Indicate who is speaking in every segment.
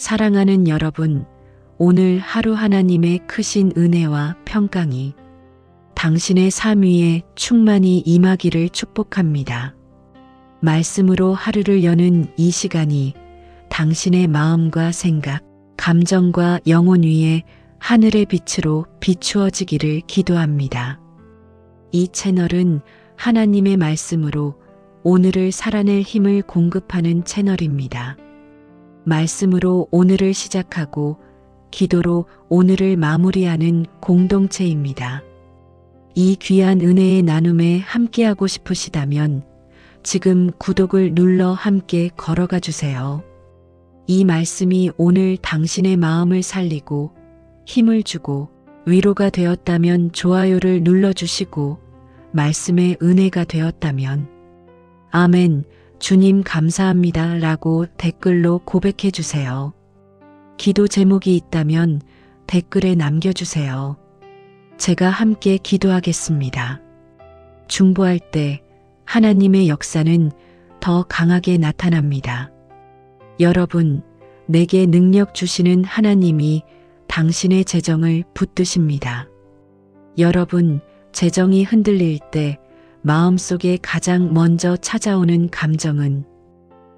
Speaker 1: 사랑하는 여러분, 오늘 하루 하나님의 크신 은혜와 평강이 당신의 삶 위에 충만히 임하기를 축복합니다. 말씀으로 하루를 여는 이 시간이 당신의 마음과 생각, 감정과 영혼 위에 하늘의 빛으로 비추어지기를 기도합니다. 이 채널은 하나님의 말씀으로 오늘을 살아낼 힘을 공급하는 채널입니다. 말씀으로 오늘을 시작하고 기도로 오늘을 마무리하는 공동체입니다. 이 귀한 은혜의 나눔에 함께하고 싶으시다면 지금 구독을 눌러 함께 걸어가 주세요. 이 말씀이 오늘 당신의 마음을 살리고 힘을 주고 위로가 되었다면 좋아요를 눌러주시고 말씀의 은혜가 되었다면 아멘, 주님 감사합니다 라고 댓글로 고백해 주세요. 기도 제목이 있다면 댓글에 남겨주세요. 제가 함께 기도하겠습니다. 중보할 때 하나님의 역사는 더 강하게 나타납니다. 여러분, 내게 능력 주시는 하나님이 당신의 재정을 붙드십니다. 여러분, 재정이 흔들릴 때 마음속에 가장 먼저 찾아오는 감정은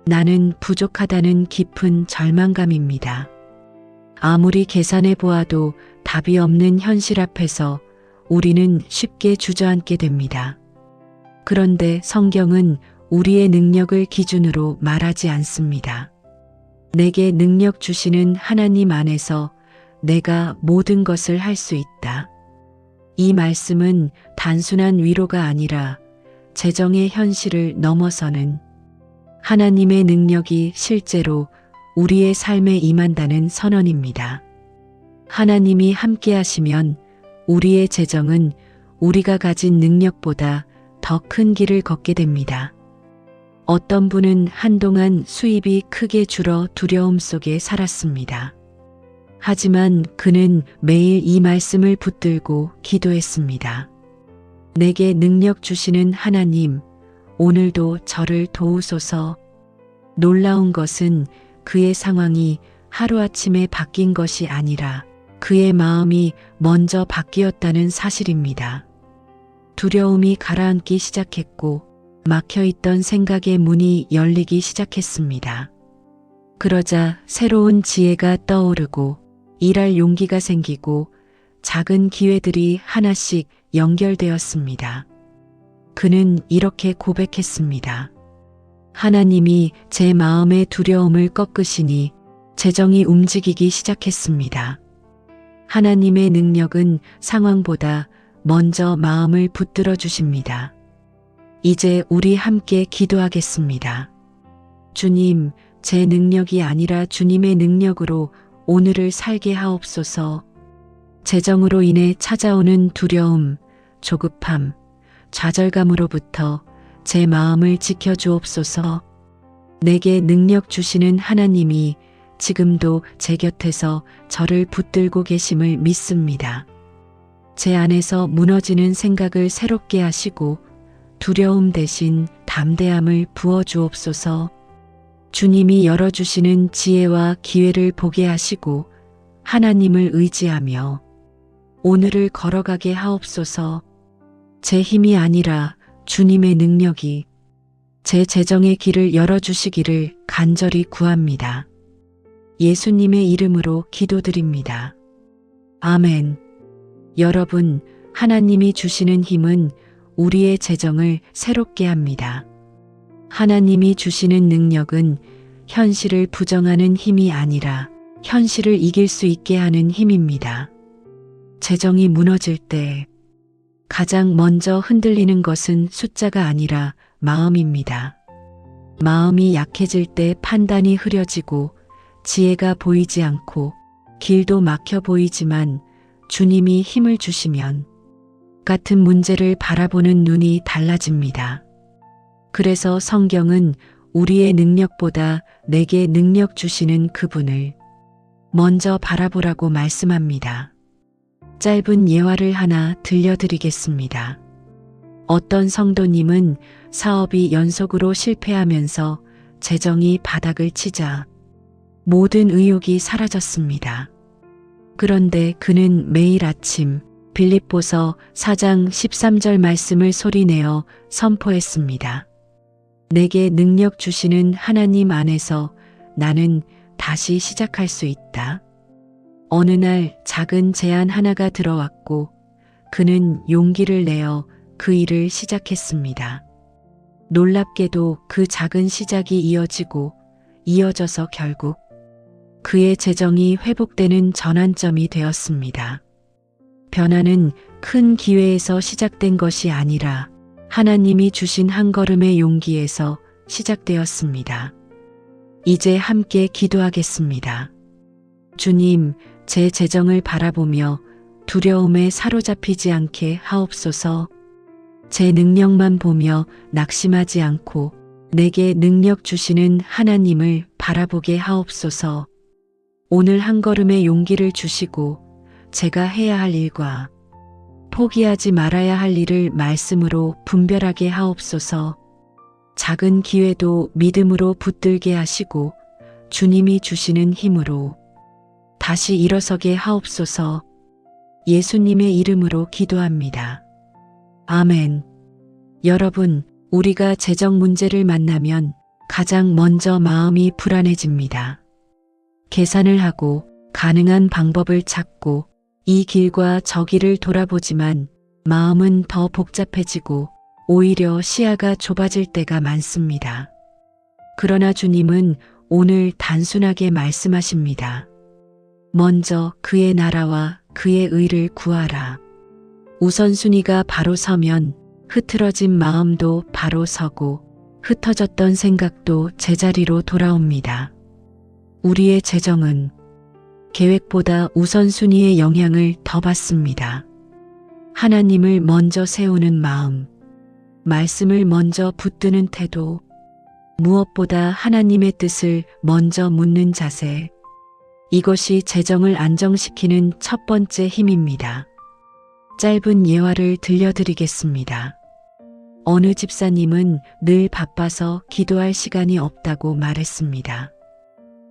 Speaker 1: 나는 부족하다는 깊은 절망감입니다. 아무리 계산해 보아도 답이 없는 현실 앞에서 우리는 쉽게 주저앉게 됩니다. 그런데 성경은 우리의 능력을 기준으로 말하지 않습니다. 내게 능력 주시는 하나님 안에서 내가 모든 것을 할 수 있다. 이 말씀은 단순한 위로가 아니라 재정의 현실을 넘어서는 하나님의 능력이 실제로 우리의 삶에 임한다는 선언입니다. 하나님이 함께 하시면 우리의 재정은 우리가 가진 능력보다 더 큰 길을 걷게 됩니다. 어떤 분은 한동안 수입이 크게 줄어 두려움 속에 살았습니다. 하지만 그는 매일 이 말씀을 붙들고 기도했습니다. 내게 능력 주시는 하나님, 오늘도 저를 도우소서. 놀라운 것은 그의 상황이 하루아침에 바뀐 것이 아니라 그의 마음이 먼저 바뀌었다는 사실입니다. 두려움이 가라앉기 시작했고 막혀있던 생각의 문이 열리기 시작했습니다. 그러자 새로운 지혜가 떠오르고 일할 용기가 생기고 작은 기회들이 하나씩 연결되었습니다. 그는 이렇게 고백했습니다. 하나님이 제 마음의 두려움을 꺾으시니 재정이 움직이기 시작했습니다. 하나님의 능력은 상황보다 먼저 마음을 붙들어 주십니다. 이제 우리 함께 기도하겠습니다. 주님, 제 능력이 아니라 주님의 능력으로 오늘을 살게 하옵소서. 재정으로 인해 찾아오는 두려움, 조급함, 좌절감으로부터 제 마음을 지켜주옵소서. 내게 능력 주시는 하나님이 지금도 제 곁에서 저를 붙들고 계심을 믿습니다. 제 안에서 무너지는 생각을 새롭게 하시고 두려움 대신 담대함을 부어주옵소서. 주님이 열어주시는 지혜와 기회를 보게 하시고 하나님을 의지하며 오늘을 걸어가게 하옵소서. 제 힘이 아니라 주님의 능력이 제 재정의 길을 열어주시기를 간절히 구합니다. 예수님의 이름으로 기도드립니다. 아멘. 여러분, 하나님이 주시는 힘은 우리의 재정을 새롭게 합니다. 하나님이 주시는 능력은 현실을 부정하는 힘이 아니라 현실을 이길 수 있게 하는 힘입니다. 재정이 무너질 때 가장 먼저 흔들리는 것은 숫자가 아니라 마음입니다. 마음이 약해질 때 판단이 흐려지고 지혜가 보이지 않고 길도 막혀 보이지만 주님이 힘을 주시면 같은 문제를 바라보는 눈이 달라집니다. 그래서 성경은 우리의 능력보다 내게 능력 주시는 그분을 먼저 바라보라고 말씀합니다. 짧은 예화를 하나 들려드리겠습니다. 어떤 성도님은 사업이 연속으로 실패하면서 재정이 바닥을 치자 모든 의욕이 사라졌습니다. 그런데 그는 매일 아침 빌립보서 4장 13절 말씀을 소리내어 선포했습니다. 내게 능력 주시는 하나님 안에서 나는 다시 시작할 수 있다. 어느 날 작은 제안 하나가 들어왔고 그는 용기를 내어 그 일을 시작했습니다. 놀랍게도 그 작은 시작이 이어져서 결국 그의 재정이 회복되는 전환점이 되었습니다. 변화는 큰 기회에서 시작된 것이 아니라 하나님이 주신 한 걸음의 용기에서 시작되었습니다. 이제 함께 기도하겠습니다. 주님, 제 재정을 바라보며 두려움에 사로잡히지 않게 하옵소서. 제 능력만 보며 낙심하지 않고 내게 능력 주시는 하나님을 바라보게 하옵소서. 오늘 한 걸음의 용기를 주시고 제가 해야 할 일과 포기하지 말아야 할 일을 말씀으로 분별하게 하옵소서. 작은 기회도 믿음으로 붙들게 하시고 주님이 주시는 힘으로 다시 일어서게 하옵소서. 예수님의 이름으로 기도합니다. 아멘. 여러분, 우리가 재정 문제를 만나면 가장 먼저 마음이 불안해집니다. 계산을 하고 가능한 방법을 찾고 이 길과 저 길을 돌아보지만 마음은 더 복잡해지고 오히려 시야가 좁아질 때가 많습니다. 그러나 주님은 오늘 단순하게 말씀하십니다. 먼저 그의 나라와 그의 의를 구하라. 우선순위가 바로 서면 흐트러진 마음도 바로 서고 흩어졌던 생각도 제자리로 돌아옵니다. 우리의 재정은 계획보다 우선순위의 영향을 더 받습니다. 하나님을 먼저 세우는 마음, 말씀을 먼저 붙드는 태도, 무엇보다 하나님의 뜻을 먼저 묻는 자세, 이것이 재정을 안정시키는 첫 번째 힘입니다. 짧은 예화를 들려드리겠습니다. 어느 집사님은 늘 바빠서 기도할 시간이 없다고 말했습니다.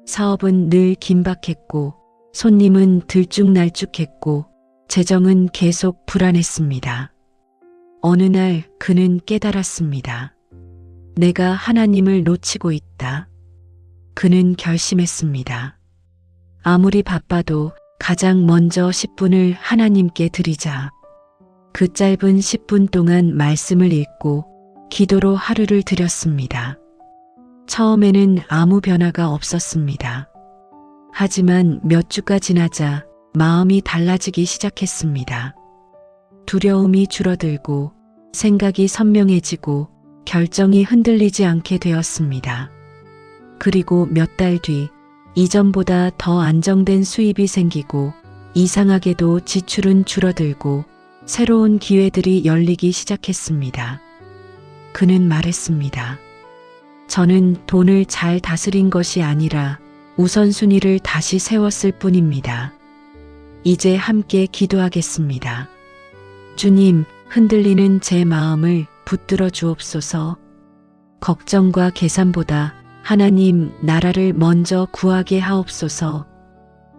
Speaker 1: 사업은 늘 긴박했고 손님은 들쭉날쭉했고 재정은 계속 불안했습니다. 어느 날 그는 깨달았습니다. 내가 하나님을 놓치고 있다. 그는 결심했습니다. 아무리 바빠도 가장 먼저 10분을 하나님께 드리자. 그 짧은 10분 동안 말씀을 읽고 기도로 하루를 드렸습니다. 처음에는 아무 변화가 없었습니다. 하지만 몇 주가 지나자 마음이 달라지기 시작했습니다. 두려움이 줄어들고 생각이 선명해지고 결정이 흔들리지 않게 되었습니다. 그리고 몇 달 뒤 이전보다 더 안정된 수입이 생기고 이상하게도 지출은 줄어들고 새로운 기회들이 열리기 시작했습니다. 그는 말했습니다. 저는 돈을 잘 다스린 것이 아니라 우선순위를 다시 세웠을 뿐입니다. 이제 함께 기도하겠습니다. 주님, 흔들리는 제 마음을 붙들어 주옵소서. 걱정과 계산보다 하나님 나라를 먼저 구하게 하옵소서.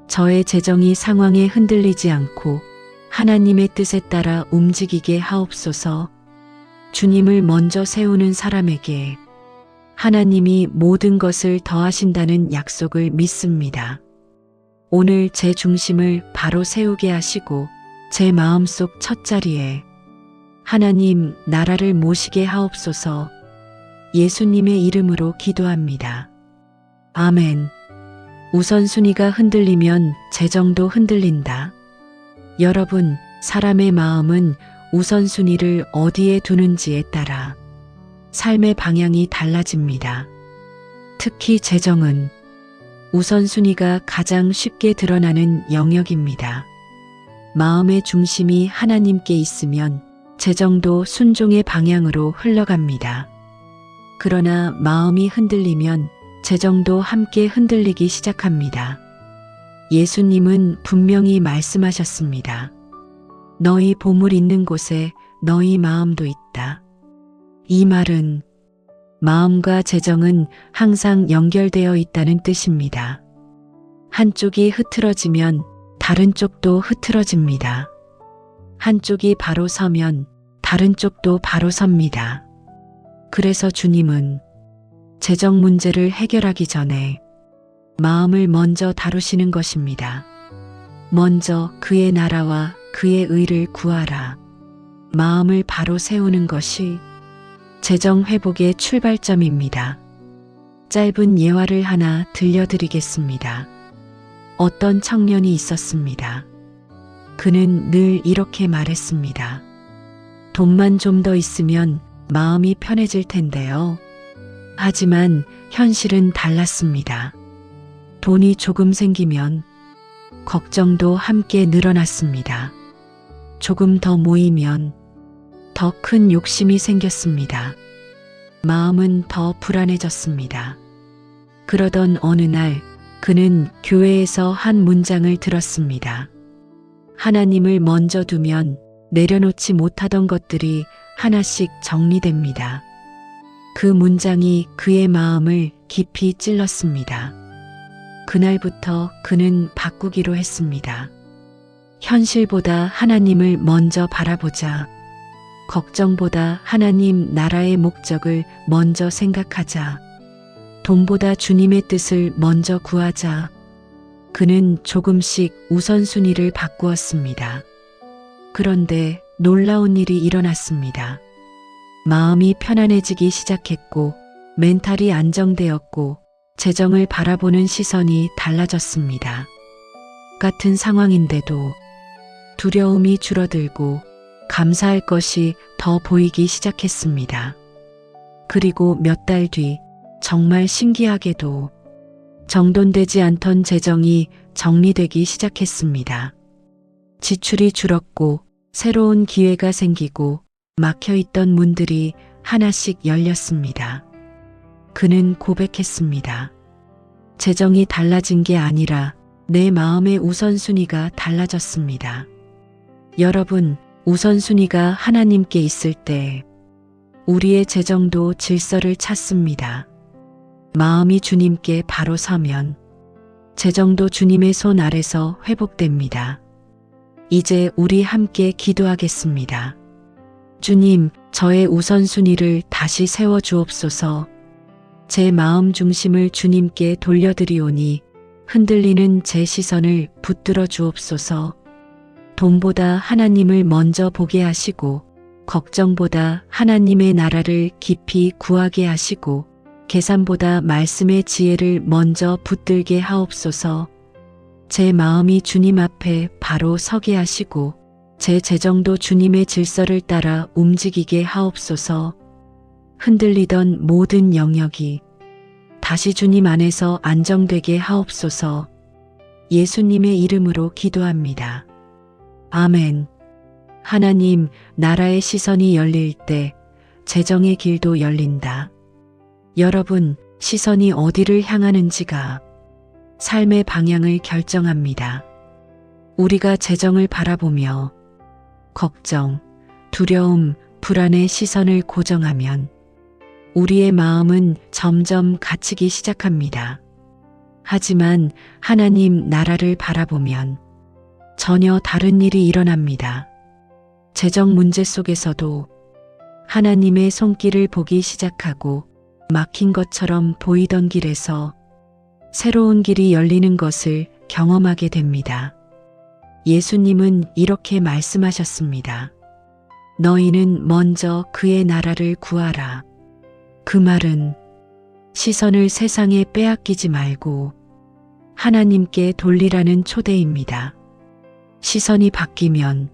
Speaker 1: 저의 재정이 상황에 흔들리지 않고 하나님의 뜻에 따라 움직이게 하옵소서. 주님을 먼저 세우는 사람에게 하나님이 모든 것을 더하신다는 약속을 믿습니다. 오늘 제 중심을 바로 세우게 하시고 제 마음속 첫자리에 하나님 나라를 모시게 하옵소서. 예수님의 이름으로 기도합니다. 아멘. 우선순위가 흔들리면 재정도 흔들린다. 여러분, 사람의 마음은 우선순위를 어디에 두는지에 따라 삶의 방향이 달라집니다. 특히 재정은 우선순위가 가장 쉽게 드러나는 영역입니다. 마음의 중심이 하나님께 있으면 재정도 순종의 방향으로 흘러갑니다. 그러나 마음이 흔들리면 재정도 함께 흔들리기 시작합니다. 예수님은 분명히 말씀하셨습니다. 너희 보물 있는 곳에 너희 마음도 있다. 이 말은 마음과 재정은 항상 연결되어 있다는 뜻입니다. 한쪽이 흐트러지면 다른 쪽도 흐트러집니다. 한쪽이 바로 서면 다른 쪽도 바로 섭니다. 그래서 주님은 재정 문제를 해결하기 전에 마음을 먼저 다루시는 것입니다. 먼저 그의 나라와 그의 의를 구하라. 마음을 바로 세우는 것이 재정 회복의 출발점입니다. 짧은 예화를 하나 들려드리겠습니다. 어떤 청년이 있었습니다. 그는 늘 이렇게 말했습니다. 돈만 좀 더 있으면 마음이 편해질 텐데요. 하지만 현실은 달랐습니다. 돈이 조금 생기면 걱정도 함께 늘어났습니다. 조금 더 모이면 더 큰 욕심이 생겼습니다. 마음은 더 불안해졌습니다. 그러던 어느 날 그는 교회에서 한 문장을 들었습니다. 하나님을 먼저 두면 내려놓지 못하던 것들이 하나씩 정리됩니다. 그 문장이 그의 마음을 깊이 찔렀습니다. 그날부터 그는 바꾸기로 했습니다. 현실보다 하나님을 먼저 바라보자. 걱정보다 하나님 나라의 목적을 먼저 생각하자. 돈보다 주님의 뜻을 먼저 구하자. 그는 조금씩 우선순위를 바꾸었습니다. 그런데 놀라운 일이 일어났습니다. 마음이 편안해지기 시작했고, 멘탈이 안정되었고, 재정을 바라보는 시선이 달라졌습니다. 같은 상황인데도 두려움이 줄어들고 감사할 것이 더 보이기 시작했습니다. 그리고 몇 달 뒤 정말 신기하게도 정돈되지 않던 재정이 정리되기 시작했습니다. 지출이 줄었고 새로운 기회가 생기고 막혀있던 문들이 하나씩 열렸습니다. 그는 고백했습니다. 재정이 달라진 게 아니라 내 마음의 우선순위가 달라졌습니다. 여러분, 우선순위가 하나님께 있을 때 우리의 재정도 질서를 찾습니다. 마음이 주님께 바로 서면 재정도 주님의 손 아래서 회복됩니다. 이제 우리 함께 기도하겠습니다. 주님, 저의 우선순위를 다시 세워 주옵소서. 제 마음 중심을 주님께 돌려드리오니 흔들리는 제 시선을 붙들어 주옵소서. 돈보다 하나님을 먼저 보게 하시고 걱정보다 하나님의 나라를 깊이 구하게 하시고 계산보다 말씀의 지혜를 먼저 붙들게 하옵소서. 제 마음이 주님 앞에 바로 서게 하시고 제 재정도 주님의 질서를 따라 움직이게 하옵소서. 흔들리던 모든 영역이 다시 주님 안에서 안정되게 하옵소서. 예수님의 이름으로 기도합니다. 아멘. 하나님, 나라의 시선이 열릴 때 재정의 길도 열린다. 여러분, 시선이 어디를 향하는지가 삶의 방향을 결정합니다. 우리가 재정을 바라보며 걱정, 두려움, 불안의 시선을 고정하면 우리의 마음은 점점 갇히기 시작합니다. 하지만 하나님 나라를 바라보면 전혀 다른 일이 일어납니다. 재정 문제 속에서도 하나님의 손길을 보기 시작하고 막힌 것처럼 보이던 길에서 새로운 길이 열리는 것을 경험하게 됩니다. 예수님은 이렇게 말씀하셨습니다. 너희는 먼저 그의 나라를 구하라. 그 말은 시선을 세상에 빼앗기지 말고 하나님께 돌리라는 초대입니다. 시선이 바뀌면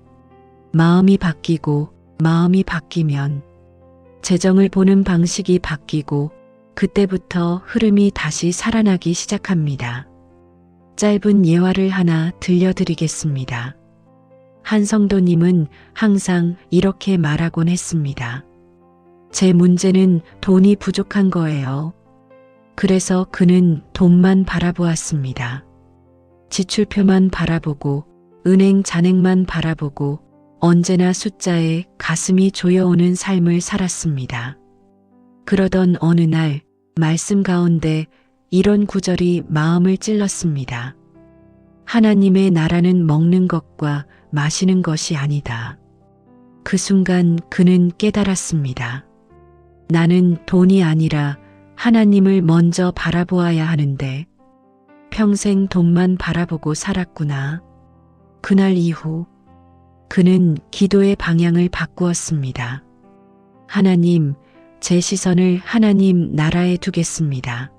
Speaker 1: 마음이 바뀌고 마음이 바뀌면 재정을 보는 방식이 바뀌고 그때부터 흐름이 다시 살아나기 시작합니다. 짧은 예화를 하나 들려드리겠습니다. 한 성도님은 항상 이렇게 말하곤 했습니다. 제 문제는 돈이 부족한 거예요. 그래서 그는 돈만 바라보았습니다. 지출표만 바라보고 은행 잔액만 바라보고 언제나 숫자에 가슴이 조여오는 삶을 살았습니다. 그러던 어느 날 말씀 가운데 이런 구절이 마음을 찔렀습니다. 하나님의 나라는 먹는 것과 마시는 것이 아니다. 그 순간 그는 깨달았습니다. 나는 돈이 아니라 하나님을 먼저 바라보아야 하는데 평생 돈만 바라보고 살았구나. 그날 이후 그는 기도의 방향을 바꾸었습니다. 하나님, 제 시선을 하나님 나라에 두겠습니다.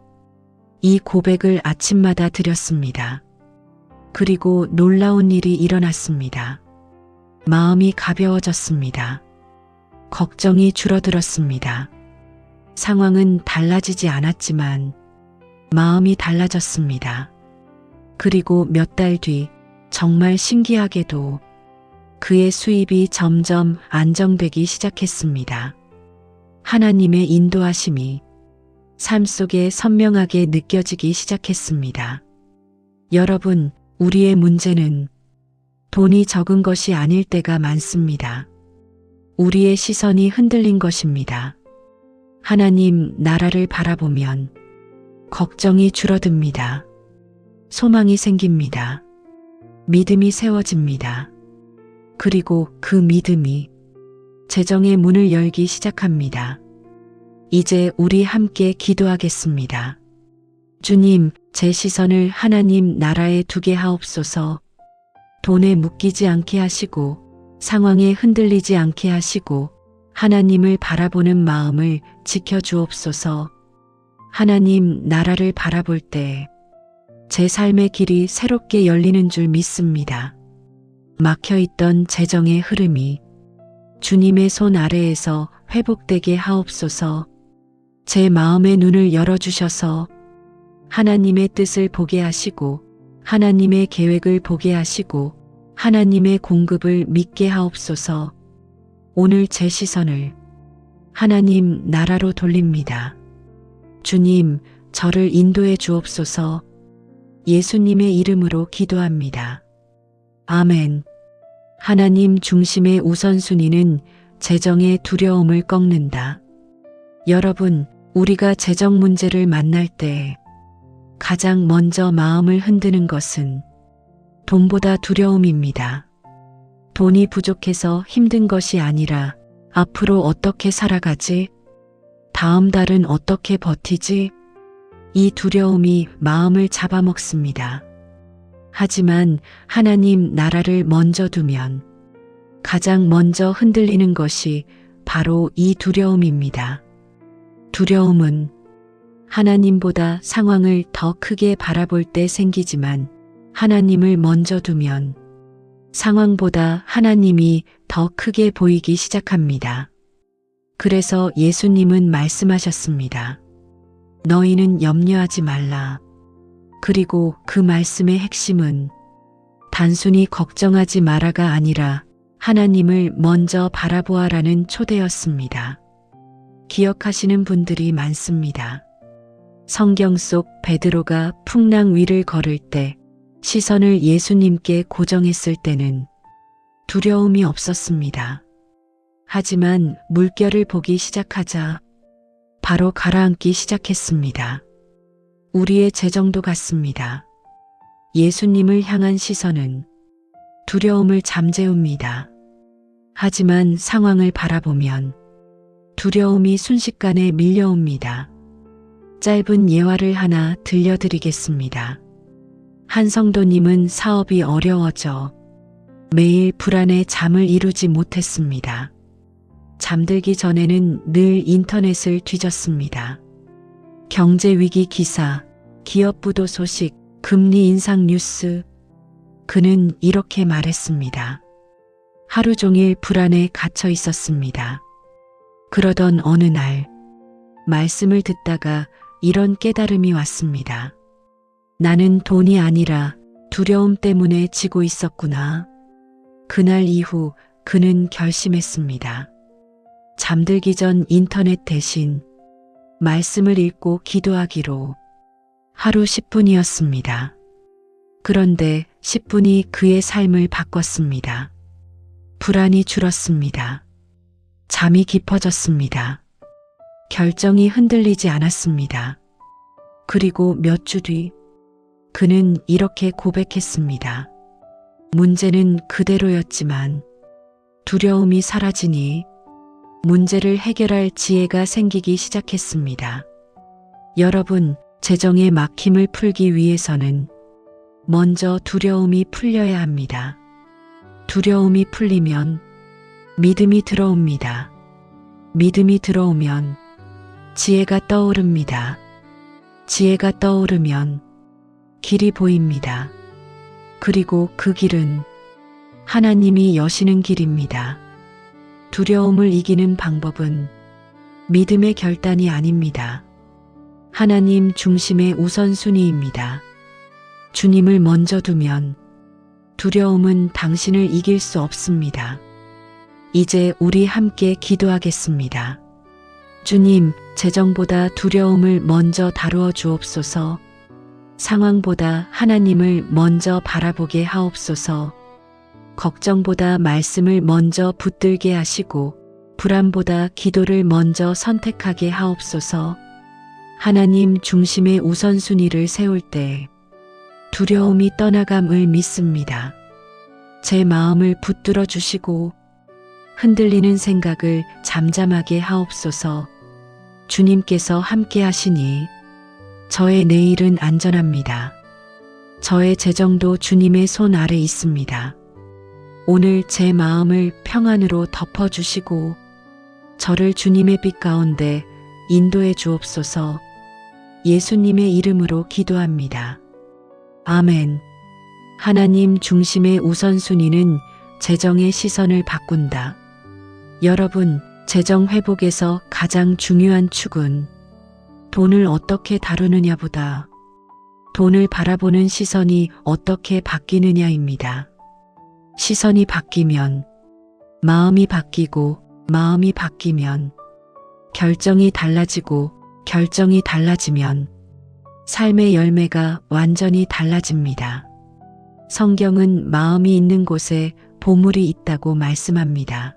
Speaker 1: 이 고백을 아침마다 드렸습니다. 그리고 놀라운 일이 일어났습니다. 마음이 가벼워졌습니다. 걱정이 줄어들었습니다. 상황은 달라지지 않았지만 마음이 달라졌습니다. 그리고 몇 달 뒤 정말 신기하게도 그의 수입이 점점 안정되기 시작했습니다. 하나님의 인도하심이 삶 속에 선명하게 느껴지기 시작했습니다. 여러분, 우리의 문제는 돈이 적은 것이 아닐 때가 많습니다. 우리의 시선이 흔들린 것입니다. 하나님 나라를 바라보면 걱정이 줄어듭니다. 소망이 생깁니다. 믿음이 세워집니다. 그리고 그 믿음이 재정의 문을 열기 시작합니다. 이제 우리 함께 기도하겠습니다. 주님, 제 시선을 하나님 나라에 두게 하옵소서. 돈에 묶이지 않게 하시고 상황에 흔들리지 않게 하시고 하나님을 바라보는 마음을 지켜주옵소서. 하나님 나라를 바라볼 때 제 삶의 길이 새롭게 열리는 줄 믿습니다. 막혀있던 재정의 흐름이 주님의 손 아래에서 회복되게 하옵소서. 제 마음의 눈을 열어주셔서 하나님의 뜻을 보게 하시고 하나님의 계획을 보게 하시고 하나님의 공급을 믿게 하옵소서. 오늘 제 시선을 하나님 나라로 돌립니다. 주님, 저를 인도해 주옵소서. 예수님의 이름으로 기도합니다. 아멘. 하나님 중심의 우선순위는 재정의 두려움을 꺾는다. 여러분, 우리가 재정 문제를 만날 때 가장 먼저 마음을 흔드는 것은 돈보다 두려움입니다. 돈이 부족해서 힘든 것이 아니라 앞으로 어떻게 살아가지? 다음 달은 어떻게 버티지? 이 두려움이 마음을 잡아먹습니다. 하지만 하나님 나라를 먼저 두면 가장 먼저 흔들리는 것이 바로 이 두려움입니다. 두려움은 하나님보다 상황을 더 크게 바라볼 때 생기지만 하나님을 먼저 두면 상황보다 하나님이 더 크게 보이기 시작합니다. 그래서 예수님은 말씀하셨습니다. 너희는 염려하지 말라. 그리고 그 말씀의 핵심은 단순히 걱정하지 마라가 아니라 하나님을 먼저 바라보아라는 초대였습니다. 기억하시는 분들이 많습니다. 성경 속 베드로가 풍랑 위를 걸을 때 시선을 예수님께 고정했을 때는 두려움이 없었습니다. 하지만 물결을 보기 시작하자 바로 가라앉기 시작했습니다. 우리의 재정도 같습니다. 예수님을 향한 시선은 두려움을 잠재웁니다. 하지만 상황을 바라보면 두려움이 순식간에 밀려옵니다. 짧은 예화를 하나 들려드리겠습니다. 한 성도님은 사업이 어려워져 매일 불안에 잠을 이루지 못했습니다. 잠들기 전에는 늘 인터넷을 뒤졌습니다. 경제위기 기사, 기업 부도 소식, 금리 인상 뉴스. 그는 이렇게 말했습니다. 하루 종일 불안에 갇혀 있었습니다. 그러던 어느 날 말씀을 듣다가 이런 깨달음이 왔습니다. 나는 돈이 아니라 두려움 때문에 지고 있었구나. 그날 이후 그는 결심했습니다. 잠들기 전 인터넷 대신 말씀을 읽고 기도하기로. 하루 10분이었습니다. 그런데 10분이 그의 삶을 바꿨습니다. 불안이 줄었습니다. 잠이 깊어졌습니다. 결정이 흔들리지 않았습니다. 그리고 몇 주 뒤 그는 이렇게 고백했습니다. 문제는 그대로였지만 두려움이 사라지니 문제를 해결할 지혜가 생기기 시작했습니다. 여러분, 재정의 막힘을 풀기 위해서는 먼저 두려움이 풀려야 합니다. 두려움이 풀리면 믿음이 들어옵니다. 믿음이 들어오면 지혜가 떠오릅니다. 지혜가 떠오르면 길이 보입니다. 그리고 그 길은 하나님이 여시는 길입니다. 두려움을 이기는 방법은 믿음의 결단이 아닙니다. 하나님 중심의 우선순위입니다. 주님을 먼저 두면 두려움은 당신을 이길 수 없습니다. 이제 우리 함께 기도하겠습니다. 주님, 재정보다 두려움을 먼저 다루어 주옵소서. 상황보다 하나님을 먼저 바라보게 하옵소서. 걱정보다 말씀을 먼저 붙들게 하시고 불안보다 기도를 먼저 선택하게 하옵소서. 하나님 중심의 우선순위를 세울 때 두려움이 떠나감을 믿습니다. 제 마음을 붙들어 주시고 흔들리는 생각을 잠잠하게 하옵소서. 주님께서 함께 하시니 저의 내일은 안전합니다. 저의 재정도 주님의 손 아래 있습니다. 오늘 제 마음을 평안으로 덮어주시고 저를 주님의 빛 가운데 인도해 주옵소서. 예수님의 이름으로 기도합니다. 아멘. 하나님 중심의 우선순위는 재정의 시선을 바꾼다. 여러분, 재정 회복에서 가장 중요한 축은 돈을 어떻게 다루느냐보다 돈을 바라보는 시선이 어떻게 바뀌느냐입니다. 시선이 바뀌면 마음이 바뀌고 마음이 바뀌면 결정이 달라지고 결정이 달라지면 삶의 열매가 완전히 달라집니다. 성경은 마음이 있는 곳에 보물이 있다고 말씀합니다.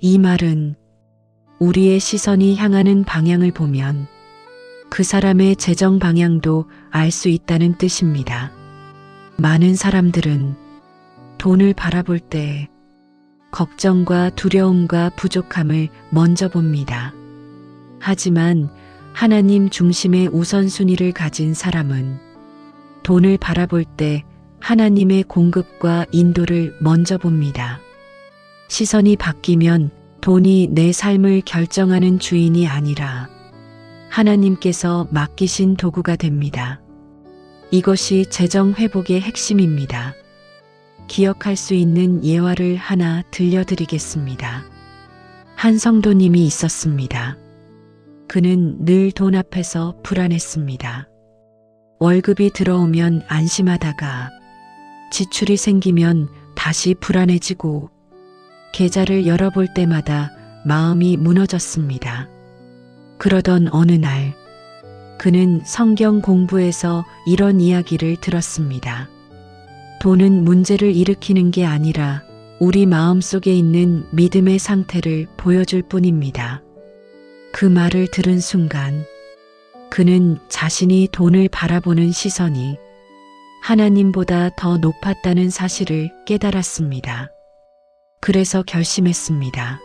Speaker 1: 이 말은 우리의 시선이 향하는 방향을 보면 그 사람의 재정 방향도 알 수 있다는 뜻입니다. 많은 사람들은 돈을 바라볼 때 걱정과 두려움과 부족함을 먼저 봅니다. 하지만 하나님 중심의 우선순위를 가진 사람은 돈을 바라볼 때 하나님의 공급과 인도를 먼저 봅니다. 시선이 바뀌면 돈이 내 삶을 결정하는 주인이 아니라 하나님께서 맡기신 도구가 됩니다. 이것이 재정 회복의 핵심입니다. 기억할 수 있는 예화를 하나 들려드리겠습니다. 한 성도님이 있었습니다. 그는 늘 돈 앞에서 불안했습니다. 월급이 들어오면 안심하다가 지출이 생기면 다시 불안해지고 계좌를 열어볼 때마다 마음이 무너졌습니다. 그러던 어느 날 그는 성경 공부에서 이런 이야기를 들었습니다. 돈은 문제를 일으키는 게 아니라 우리 마음속에 있는 믿음의 상태를 보여줄 뿐입니다. 그 말을 들은 순간 그는 자신이 돈을 바라보는 시선이 하나님보다 더 높았다는 사실을 깨달았습니다. 그래서 결심했습니다.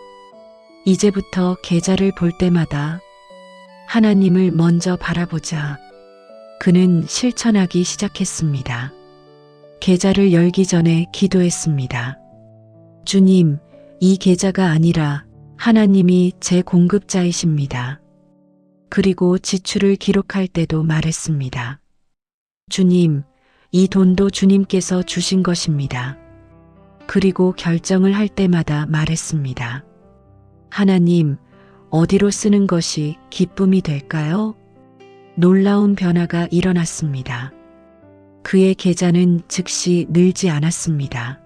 Speaker 1: 이제부터 계좌를 볼 때마다 하나님을 먼저 바라보자. 그는 실천하기 시작했습니다. 계좌를 열기 전에 기도했습니다. 주님, 이 계좌가 아니라 하나님이 제 공급자이십니다. 그리고 지출을 기록할 때도 말했습니다. 주님, 이 돈도 주님께서 주신 것입니다. 그리고 결정을 할 때마다 말했습니다. 하나님, 어디로 쓰는 것이 기쁨이 될까요? 놀라운 변화가 일어났습니다. 그의 계좌는 즉시 늘지 않았습니다.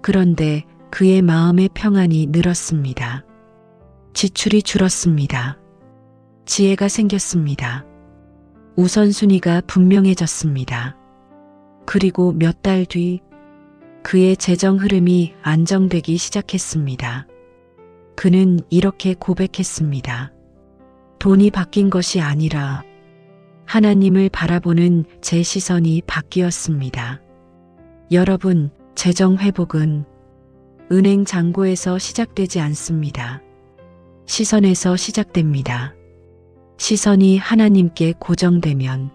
Speaker 1: 그런데 그의 마음의 평안이 늘었습니다. 지출이 줄었습니다. 지혜가 생겼습니다. 우선순위가 분명해졌습니다. 그리고 몇 달 뒤 그의 재정 흐름이 안정되기 시작했습니다. 그는 이렇게 고백했습니다. 돈이 바뀐 것이 아니라 하나님을 바라보는 제 시선이 바뀌었습니다. 여러분, 재정 회복은 은행 잔고에서 시작되지 않습니다. 시선에서 시작됩니다. 시선이 하나님께 고정되면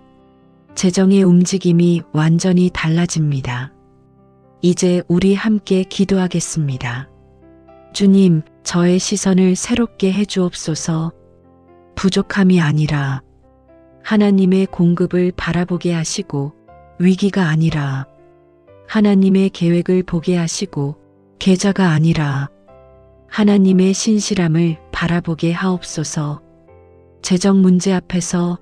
Speaker 1: 재정의 움직임이 완전히 달라집니다. 이제 우리 함께 기도하겠습니다. 주님, 저의 시선을 새롭게 해주옵소서. 부족함이 아니라 하나님의 공급을 바라보게 하시고, 위기가 아니라 하나님의 계획을 보게 하시고, 계좌가 아니라 하나님의 신실함을 바라보게 하옵소서. 재정 문제 앞에서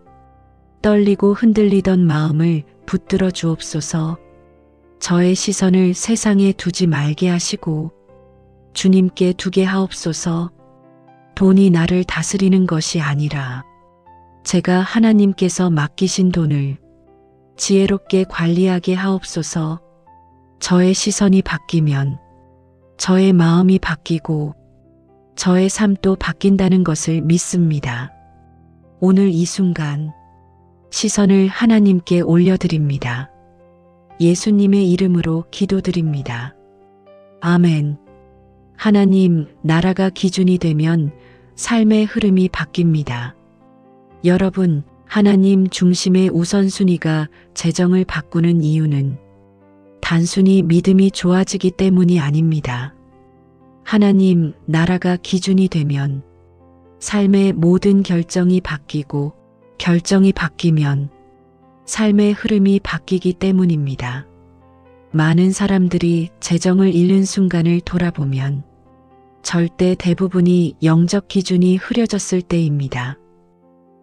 Speaker 1: 떨리고 흔들리던 마음을 붙들어 주옵소서. 저의 시선을 세상에 두지 말게 하시고 주님께 두게 하옵소서. 돈이 나를 다스리는 것이 아니라 제가 하나님께서 맡기신 돈을 지혜롭게 관리하게 하옵소서. 저의 시선이 바뀌면 저의 마음이 바뀌고 저의 삶도 바뀐다는 것을 믿습니다. 오늘 이 순간 시선을 하나님께 올려드립니다. 예수님의 이름으로 기도드립니다. 아멘. 하나님, 나라가 기준이 되면 삶의 흐름이 바뀝니다. 여러분, 하나님 중심의 우선순위가 재정을 바꾸는 이유는 단순히 믿음이 좋아지기 때문이 아닙니다. 하나님, 나라가 기준이 되면 삶의 모든 결정이 바뀌고 결정이 바뀌면 삶의 흐름이 바뀌기 때문입니다. 많은 사람들이 재정을 잃는 순간을 돌아보면 절대 대부분이 영적 기준이 흐려졌을 때입니다.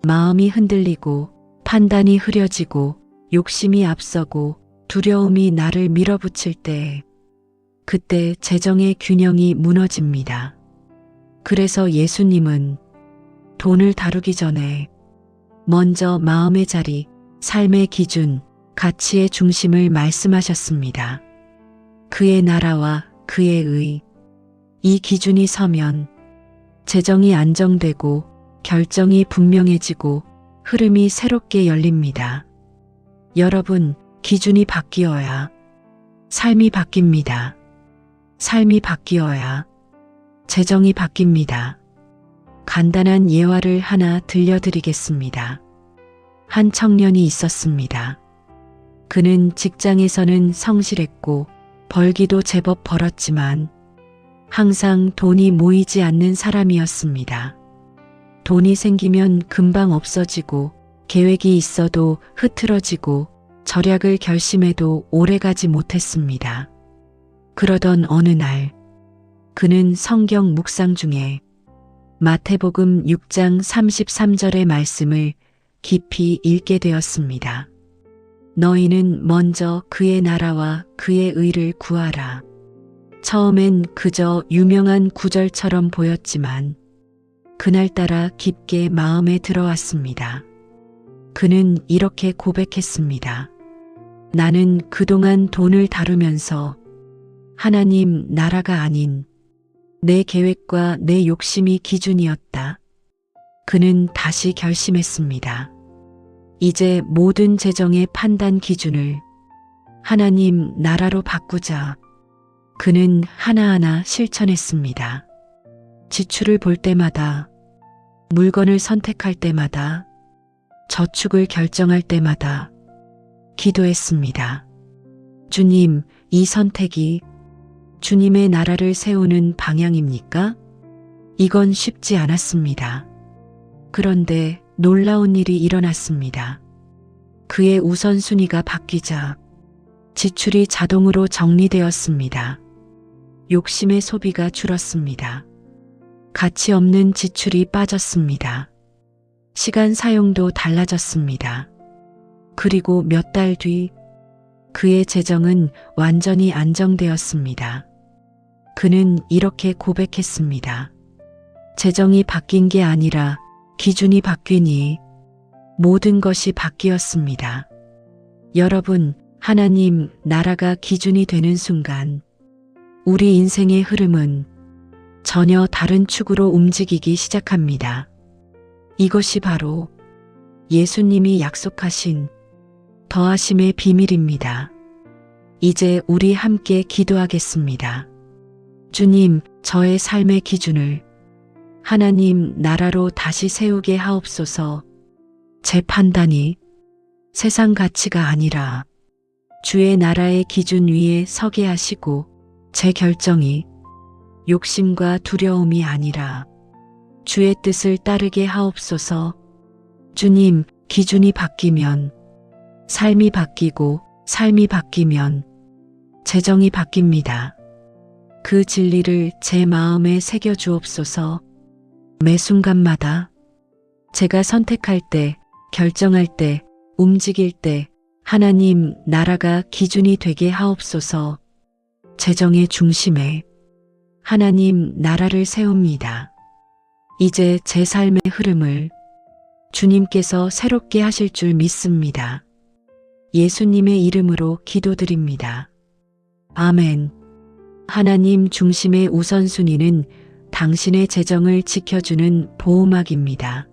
Speaker 1: 마음이 흔들리고 판단이 흐려지고 욕심이 앞서고 두려움이 나를 밀어붙일 때, 그때 재정의 균형이 무너집니다. 그래서 예수님은 돈을 다루기 전에 먼저 마음의 자리, 삶의 기준, 가치의 중심을 말씀하셨습니다. 그의 나라와 그의 의, 이 기준이 서면 재정이 안정되고 결정이 분명해지고 흐름이 새롭게 열립니다. 여러분, 기준이 바뀌어야 삶이 바뀝니다. 삶이 바뀌어야 재정이 바뀝니다. 간단한 예화를 하나 들려드리겠습니다. 한 청년이 있었습니다. 그는 직장에서는 성실했고 벌기도 제법 벌었지만 항상 돈이 모이지 않는 사람이었습니다. 돈이 생기면 금방 없어지고 계획이 있어도 흐트러지고 절약을 결심해도 오래가지 못했습니다. 그러던 어느 날 그는 성경 묵상 중에 마태복음 6장 33절의 말씀을 깊이 읽게 되었습니다. 너희는 먼저 그의 나라와 그의 의를 구하라. 처음엔 그저 유명한 구절처럼 보였지만 그날따라 깊게 마음에 들어왔습니다. 그는 이렇게 고백했습니다. 나는 그동안 돈을 다루면서 하나님 나라가 아닌 내 계획과 내 욕심이 기준이었다. 그는 다시 결심했습니다. 이제 모든 재정의 판단 기준을 하나님 나라로 바꾸자. 그는 하나하나 실천했습니다. 지출을 볼 때마다, 물건을 선택할 때마다, 저축을 결정할 때마다 기도했습니다. 주님, 이 선택이 주님의 나라를 세우는 방향입니까? 이건 쉽지 않았습니다. 그런데 놀라운 일이 일어났습니다. 그의 우선순위가 바뀌자 지출이 자동으로 정리되었습니다. 욕심의 소비가 줄었습니다. 가치 없는 지출이 빠졌습니다. 시간 사용도 달라졌습니다. 그리고 몇 달 뒤 그의 재정은 완전히 안정되었습니다. 그는 이렇게 고백했습니다. 재정이 바뀐 게 아니라 기준이 바뀌니 모든 것이 바뀌었습니다. 여러분, 하나님 나라가 기준이 되는 순간 우리 인생의 흐름은 전혀 다른 축으로 움직이기 시작합니다. 이것이 바로 예수님이 약속하신 더하심의 비밀입니다. 이제 우리 함께 기도하겠습니다. 주님, 저의 삶의 기준을 하나님 나라로 다시 세우게 하옵소서. 제 판단이 세상 가치가 아니라 주의 나라의 기준 위에 서게 하시고, 제 결정이 욕심과 두려움이 아니라 주의 뜻을 따르게 하옵소서. 주님, 기준이 바뀌면 삶이 바뀌고, 삶이 바뀌면 재정이 바뀝니다. 그 진리를 제 마음에 새겨 주옵소서. 매 순간마다 제가 선택할 때, 결정할 때, 움직일 때 하나님 나라가 기준이 되게 하옵소서. 재정의 중심에 하나님 나라를 세웁니다. 이제 제 삶의 흐름을 주님께서 새롭게 하실 줄 믿습니다. 예수님의 이름으로 기도드립니다. 아멘. 하나님 중심의 우선순위는 당신의 재정을 지켜주는 보호막입니다.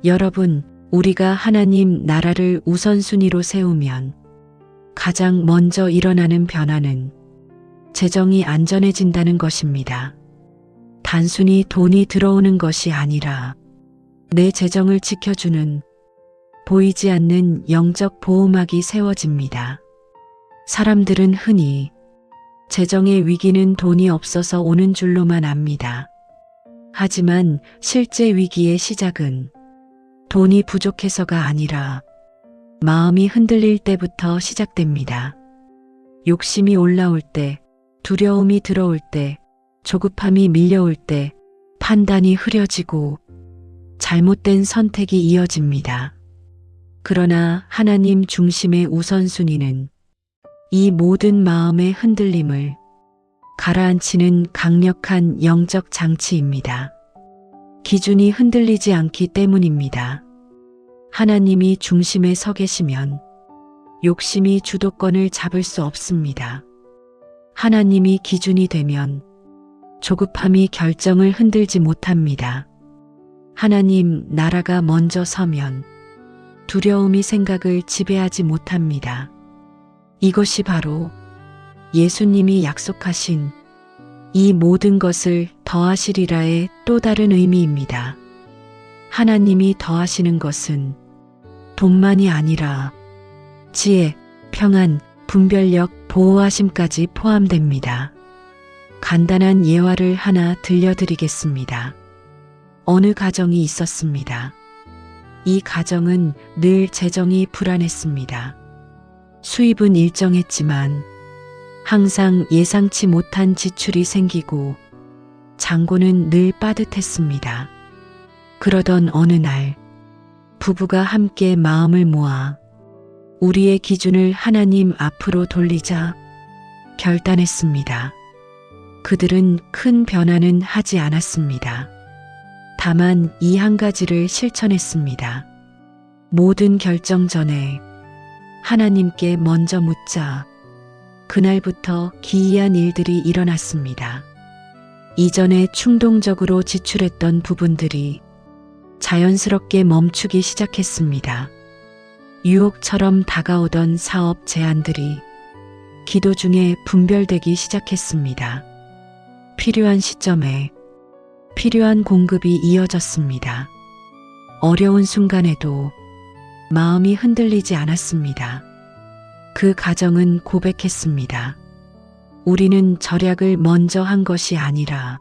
Speaker 1: 여러분, 우리가 하나님 나라를 우선순위로 세우면 가장 먼저 일어나는 변화는 재정이 안전해진다는 것입니다. 단순히 돈이 들어오는 것이 아니라 내 재정을 지켜주는 보이지 않는 영적 보호막이 세워집니다. 사람들은 흔히 재정의 위기는 돈이 없어서 오는 줄로만 압니다. 하지만 실제 위기의 시작은 돈이 부족해서가 아니라 마음이 흔들릴 때부터 시작됩니다. 욕심이 올라올 때, 두려움이 들어올 때, 조급함이 밀려올 때, 판단이 흐려지고 잘못된 선택이 이어집니다. 그러나 하나님 중심의 우선순위는 이 모든 마음의 흔들림을 가라앉히는 강력한 영적 장치입니다. 기준이 흔들리지 않기 때문입니다. 하나님이 중심에 서 계시면 욕심이 주도권을 잡을 수 없습니다. 하나님이 기준이 되면 조급함이 결정을 흔들지 못합니다. 하나님 나라가 먼저 서면 두려움이 생각을 지배하지 못합니다. 이것이 바로 예수님이 약속하신 이 모든 것을 더하시리라의 또 다른 의미입니다. 하나님이 더하시는 것은 돈만이 아니라 지혜, 평안, 분별력, 보호하심까지 포함됩니다. 간단한 예화를 하나 들려드리겠습니다. 어느 가정이 있었습니다. 이 가정은 늘 재정이 불안했습니다. 수입은 일정했지만 항상 예상치 못한 지출이 생기고 잔고는 늘 빠듯했습니다. 그러던 어느 날 부부가 함께 마음을 모아 우리의 기준을 하나님 앞으로 돌리자 결단했습니다. 그들은 큰 변화는 하지 않았습니다. 다만 이 한 가지를 실천했습니다. 모든 결정 전에 하나님께 먼저 묻자. 그날부터 기이한 일들이 일어났습니다. 이전에 충동적으로 지출했던 부분들이 자연스럽게 멈추기 시작했습니다. 유혹처럼 다가오던 사업 제안들이 기도 중에 분별되기 시작했습니다. 필요한 시점에 필요한 공급이 이어졌습니다. 어려운 순간에도 마음이 흔들리지 않았습니다. 그 가정은 고백했습니다. 우리는 절약을 먼저 한 것이 아니라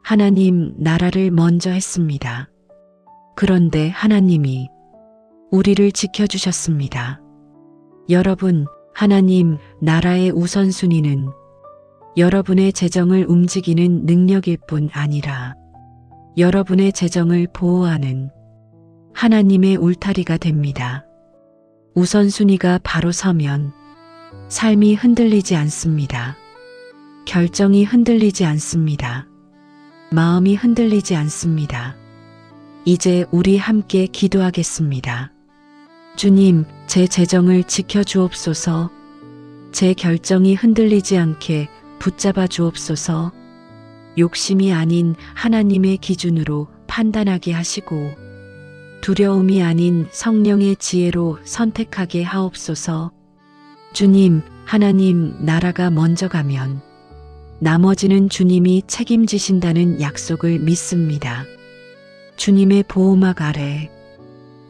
Speaker 1: 하나님 나라를 먼저 했습니다. 그런데 하나님이 우리를 지켜주셨습니다. 여러분, 하나님 나라의 우선순위는 여러분의 재정을 움직이는 능력일 뿐 아니라 여러분의 재정을 보호하는 하나님의 울타리가 됩니다. 우선순위가 바로 서면 삶이 흔들리지 않습니다. 결정이 흔들리지 않습니다. 마음이 흔들리지 않습니다. 이제 우리 함께 기도하겠습니다. 주님, 제 재정을 지켜주옵소서. 제 결정이 흔들리지 않게 붙잡아 주옵소서. 욕심이 아닌 하나님의 기준으로 판단하게 하시고 두려움이 아닌 성령의 지혜로 선택하게 하옵소서. 주님, 하나님 나라가 먼저 가면 나머지는 주님이 책임지신다는 약속을 믿습니다. 주님의 보호막 아래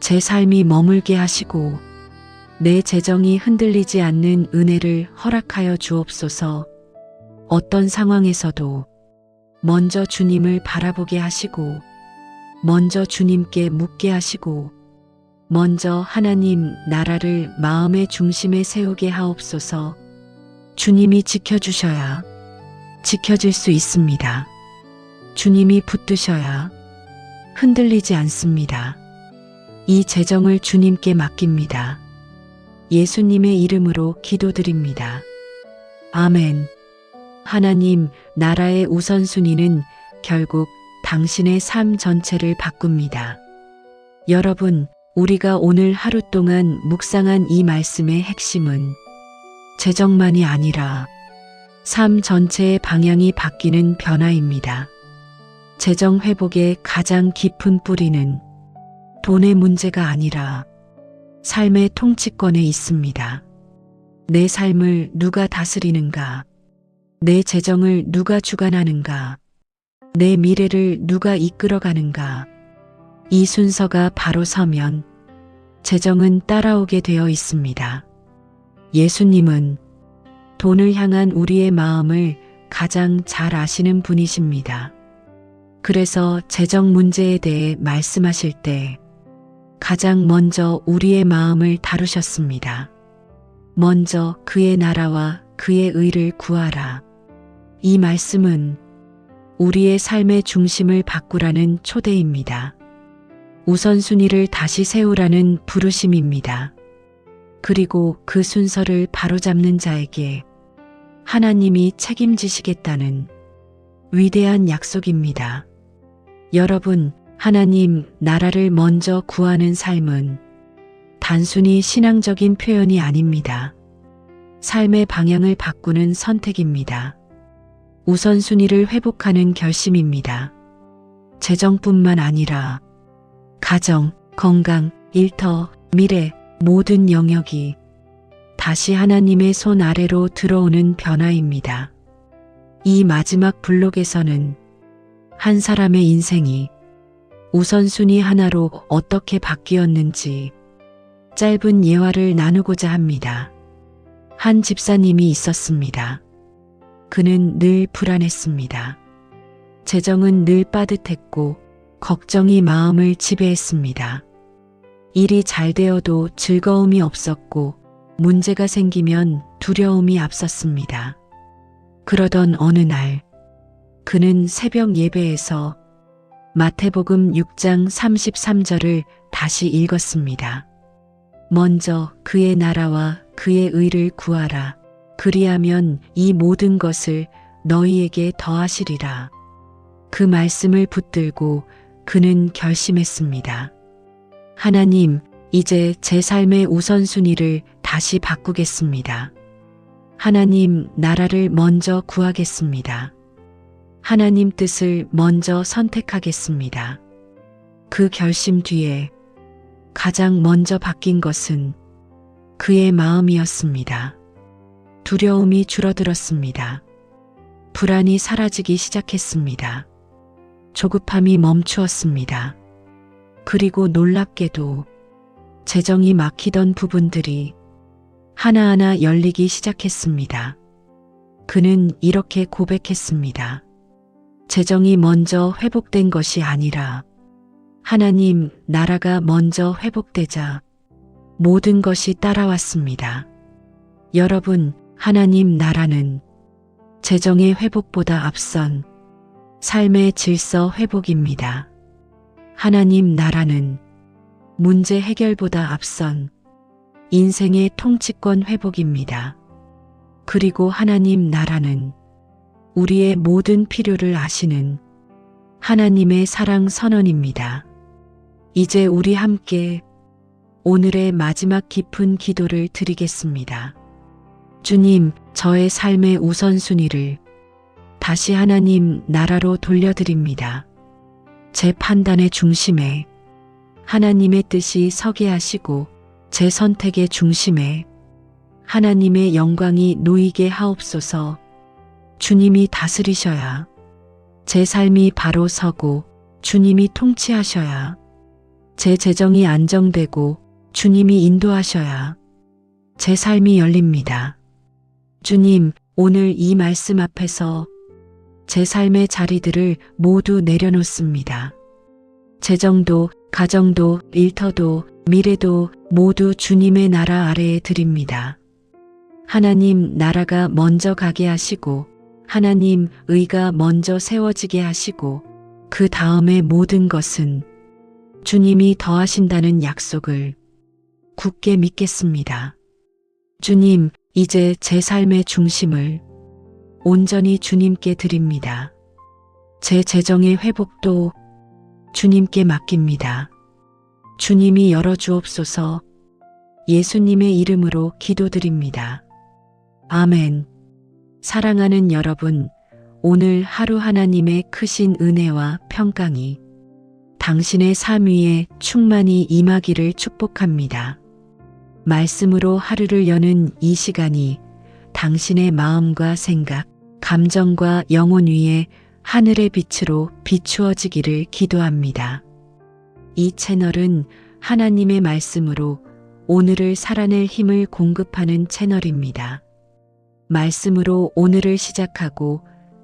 Speaker 1: 제 삶이 머물게 하시고 내 재정이 흔들리지 않는 은혜를 허락하여 주옵소서. 어떤 상황에서도 먼저 주님을 바라보게 하시고 먼저 주님께 묻게 하시고 먼저 하나님 나라를 마음의 중심에 세우게 하옵소서. 주님이 지켜주셔야 지켜질 수 있습니다. 주님이 붙드셔야 흔들리지 않습니다. 이 재정을 주님께 맡깁니다. 예수님의 이름으로 기도드립니다. 아멘. 하나님, 나라의 우선순위는 결국 당신의 삶 전체를 바꿉니다. 여러분, 우리가 오늘 하루 동안 묵상한 이 말씀의 핵심은 재정만이 아니라 삶 전체의 방향이 바뀌는 변화입니다. 재정 회복의 가장 깊은 뿌리는 돈의 문제가 아니라 삶의 통치권에 있습니다. 내 삶을 누가 다스리는가? 내 재정을 누가 주관하는가? 내 미래를 누가 이끌어가는가? 이 순서가 바로 서면 재정은 따라오게 되어 있습니다. 예수님은 돈을 향한 우리의 마음을 가장 잘 아시는 분이십니다. 그래서 재정 문제에 대해 말씀하실 때 가장 먼저 우리의 마음을 다루셨습니다. 먼저 그의 나라와 그의 의를 구하라. 이 말씀은 우리의 삶의 중심을 바꾸라는 초대입니다. 우선순위를 다시 세우라는 부르심입니다. 그리고 그 순서를 바로잡는 자에게 하나님이 책임지시겠다는 위대한 약속입니다. 여러분, 하나님 나라를 먼저 구하는 삶은 단순히 신앙적인 표현이 아닙니다. 삶의 방향을 바꾸는 선택입니다. 우선순위를 회복하는 결심입니다. 재정뿐만 아니라 가정, 건강, 일터, 미래, 모든 영역이 다시 하나님의 손 아래로 들어오는 변화입니다. 이 마지막 블록에서는 한 사람의 인생이 우선순위 하나로 어떻게 바뀌었는지 짧은 예화를 나누고자 합니다. 한 집사님이 있었습니다. 그는 늘 불안했습니다. 재정은 늘 빠듯했고 걱정이 마음을 지배했습니다. 일이 잘 되어도 즐거움이 없었고 문제가 생기면 두려움이 앞섰습니다. 그러던 어느 날 그는 새벽 예배에서 마태복음 6장 33절을 다시 읽었습니다. 먼저 그의 나라와 그의 의를 구하라. 그리하면 이 모든 것을 너희에게 더하시리라. 그 말씀을 붙들고 그는 결심했습니다. 하나님, 이제 제 삶의 우선순위를 다시 바꾸겠습니다. 하나님 나라를 먼저 구하겠습니다. 하나님 뜻을 먼저 선택하겠습니다. 그 결심 뒤에 가장 먼저 바뀐 것은 그의 마음이었습니다. 두려움이 줄어들었습니다. 불안이 사라지기 시작했습니다. 조급함이 멈추었습니다. 그리고 놀랍게도 재정이 막히던 부분들이 하나하나 열리기 시작했습니다. 그는 이렇게 고백했습니다. 재정이 먼저 회복된 것이 아니라 하나님 나라가 먼저 회복되자 모든 것이 따라왔습니다. 여러분, 하나님 나라는 재정의 회복보다 앞선 삶의 질서 회복입니다. 하나님 나라는 문제 해결보다 앞선 인생의 통치권 회복입니다. 그리고 하나님 나라는 우리의 모든 필요를 아시는 하나님의 사랑 선언입니다. 이제 우리 함께 오늘의 마지막 깊은 기도를 드리겠습니다. 주님, 저의 삶의 우선순위를 다시 하나님 나라로 돌려드립니다. 제 판단의 중심에 하나님의 뜻이 서게 하시고 제 선택의 중심에 하나님의 영광이 놓이게 하옵소서. 주님이 다스리셔야 제 삶이 바로 서고 주님이 통치하셔야 제 재정이 안정되고 주님이 인도하셔야 제 삶이 열립니다. 주님, 오늘 이 말씀 앞에서 제 삶의 자리들을 모두 내려놓습니다. 재정도, 가정도, 일터도, 미래도 모두 주님의 나라 아래에 드립니다. 하나님 나라가 먼저 가게 하시고 하나님 의가 먼저 세워지게 하시고 그 다음에 모든 것은 주님이 더하신다는 약속을 굳게 믿겠습니다. 주님, 이제 제 삶의 중심을 온전히 주님께 드립니다. 제 재정의 회복도 주님께 맡깁니다. 주님이 열어주옵소서. 예수님의 이름으로 기도드립니다. 아멘. 사랑하는 여러분, 오늘 하루 하나님의 크신 은혜와 평강이 당신의 삶 위에 충만히 임하기를 축복합니다. 말씀으로 하루를 여는 이 시간이 당신의 마음과 생각, 감정과 영혼 위에 하늘의 빛으로 비추어지기를 기도합니다. 이 채널은 하나님의 말씀으로 오늘을 살아낼 힘을 공급하는 채널입니다. 말씀으로 오늘을 시작하고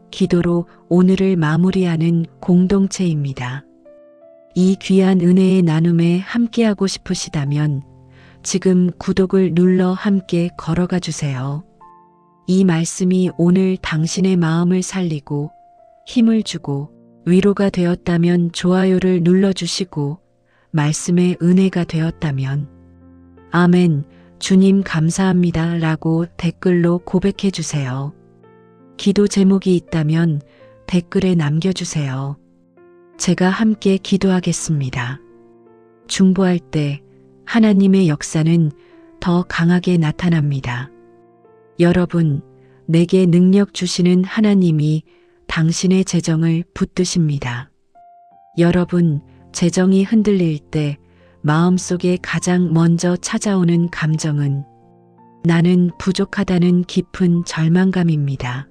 Speaker 1: 기도로 오늘을 마무리하는 공동체입니다. 이 귀한 은혜의 나눔에 함께하고 싶으시다면 지금 구독을 눌러 함께 걸어가 주세요. 이 말씀이 오늘 당신의 마음을 살리고 힘을 주고 위로가 되었다면 좋아요를 눌러주시고 말씀의 은혜가 되었다면 아멘, 주님 감사합니다 라고 댓글로 고백해 주세요. 기도 제목이 있다면 댓글에 남겨주세요. 제가 함께 기도하겠습니다. 중보할 때 하나님의 역사는 더 강하게 나타납니다. 여러분, 내게 능력 주시는 하나님이 당신의 재정을 붙드십니다. 여러분, 재정이 흔들릴 때 마음속에 가장 먼저 찾아오는 감정은 나는 부족하다는 깊은 절망감입니다.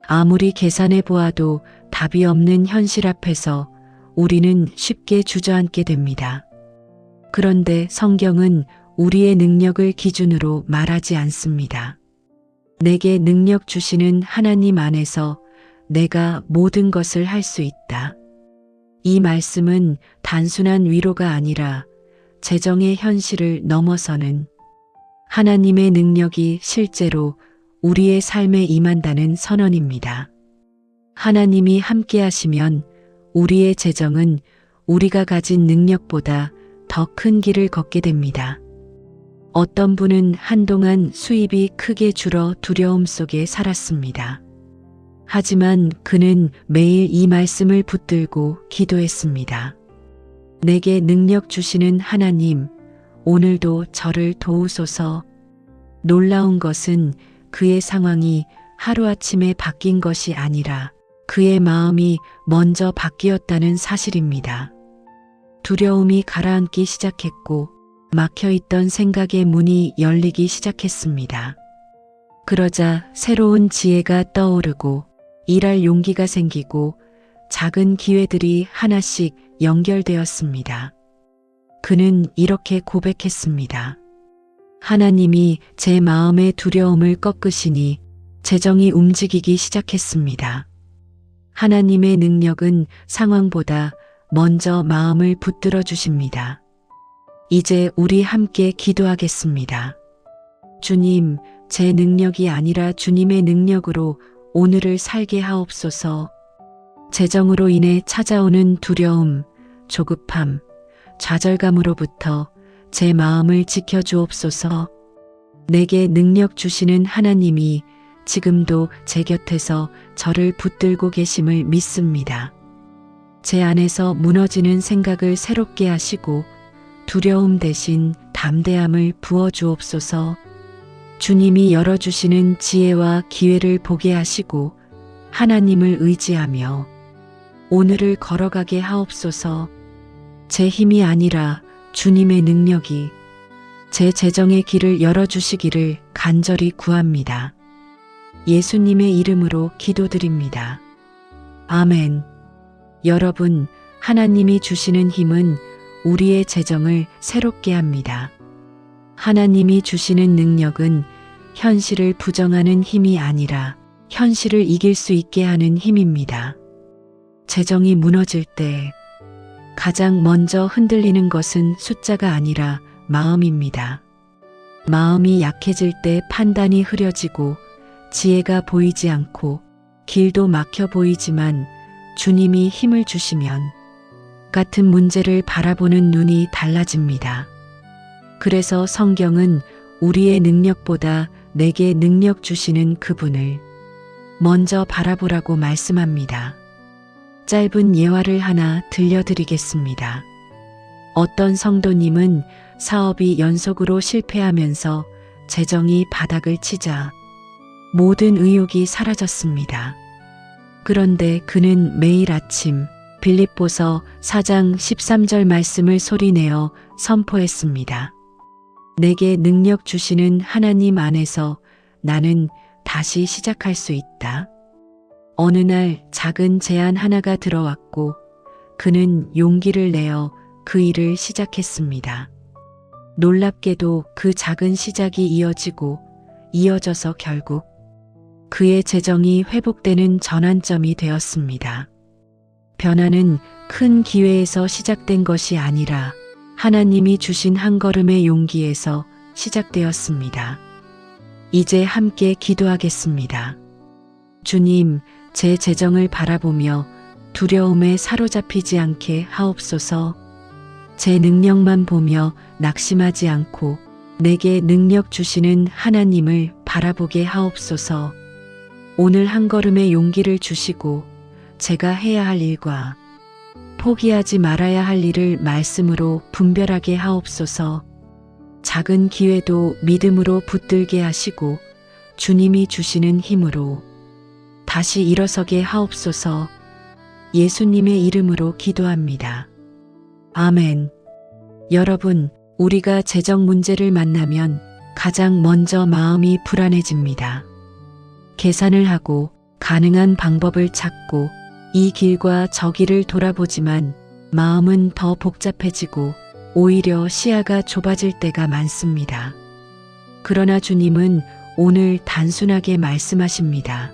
Speaker 1: 아무리 계산해 보아도 답이 없는 현실 앞에서 우리는 쉽게 주저앉게 됩니다. 그런데 성경은 우리의 능력을 기준으로 말하지 않습니다. 내게 능력 주시는 하나님 안에서 내가 모든 것을 할 수 있다. 이 말씀은 단순한 위로가 아니라 재정의 현실을 넘어서는 하나님의 능력이 실제로 우리의 삶에 임한다는 선언입니다. 하나님이 함께 하시면 우리의 재정은 우리가 가진 능력보다 더 큰 길을 걷게 됩니다. 어떤 분은 한동안 수입이 크게 줄어 두려움 속에 살았습니다. 하지만 그는 매일 이 말씀을 붙들고 기도했습니다. 내게 능력 주시는 하나님, 오늘도 저를 도우소서. 놀라운 것은 그의 상황이 하루아침에 바뀐 것이 아니라 그의 마음이 먼저 바뀌었다는 사실입니다. 두려움이 가라앉기 시작했고 막혀있던 생각의 문이 열리기 시작했습니다. 그러자 새로운 지혜가 떠오르고 일할 용기가 생기고 작은 기회들이 하나씩 연결되었습니다. 그는 이렇게 고백했습니다. 하나님이 제 마음의 두려움을 꺾으시니 재정이 움직이기 시작했습니다. 하나님의 능력은 상황보다 먼저 마음을 붙들어 주십니다. 이제 우리 함께 기도하겠습니다. 주님, 제 능력이 아니라 주님의 능력으로 오늘을 살게 하옵소서. 재정으로 인해 찾아오는 두려움, 조급함, 좌절감으로부터 제 마음을 지켜주옵소서. 내게 능력 주시는 하나님이 지금도 제 곁에서 저를 붙들고 계심을 믿습니다. 제 안에서 무너지는 생각을 새롭게 하시고 두려움 대신 담대함을 부어주옵소서. 주님이 열어주시는 지혜와 기회를 보게 하시고 하나님을 의지하며 오늘을 걸어가게 하옵소서. 제 힘이 아니라 주님의 능력이 제 재정의 길을 열어주시기를 간절히 구합니다. 예수님의 이름으로 기도드립니다. 아멘. 여러분, 하나님이 주시는 힘은 우리의 재정을 새롭게 합니다. 하나님이 주시는 능력은 현실을 부정하는 힘이 아니라 현실을 이길 수 있게 하는 힘입니다. 재정이 무너질 때 가장 먼저 흔들리는 것은 숫자가 아니라 마음입니다. 마음이 약해질 때 판단이 흐려지고 지혜가 보이지 않고 길도 막혀 보이지만 주님이 힘을 주시면 같은 문제를 바라보는 눈이 달라집니다. 그래서 성경은 우리의 능력보다 내게 능력 주시는 그분을 먼저 바라보라고 말씀합니다. 짧은 예화를 하나 들려드리겠습니다. 어떤 성도님은 사업이 연속으로 실패하면서 재정이 바닥을 치자 모든 의욕이 사라졌습니다. 그런데 그는 매일 아침 빌립보서 4장 13절 말씀을 소리내어 선포했습니다. 내게 능력 주시는 하나님 안에서 나는 다시 시작할 수 있다. 어느 날 작은 제안 하나가 들어왔고 그는 용기를 내어 그 일을 시작했습니다. 놀랍게도 그 작은 시작이 이어져서 결국 그의 재정이 회복되는 전환점이 되었습니다. 변화는 큰 기회에서 시작된 것이 아니라 하나님이 주신 한 걸음의 용기에서 시작되었습니다. 이제 함께 기도하겠습니다. 주님, 제 재정을 바라보며 두려움에 사로잡히지 않게 하옵소서. 제 능력만 보며 낙심하지 않고 내게 능력 주시는 하나님을 바라보게 하옵소서. 오늘 한 걸음의 용기를 주시고 제가 해야 할 일과 포기하지 말아야 할 일을 말씀으로 분별하게 하옵소서. 작은 기회도 믿음으로 붙들게 하시고 주님이 주시는 힘으로 다시 일어서게 하옵소서. 예수님의 이름으로 기도합니다. 아멘. 여러분, 우리가 재정 문제를 만나면 가장 먼저 마음이 불안해집니다. 계산을 하고 가능한 방법을 찾고 이 길과 저 길을 돌아보지만 마음은 더 복잡해지고 오히려 시야가 좁아질 때가 많습니다. 그러나 주님은 오늘 단순하게 말씀하십니다.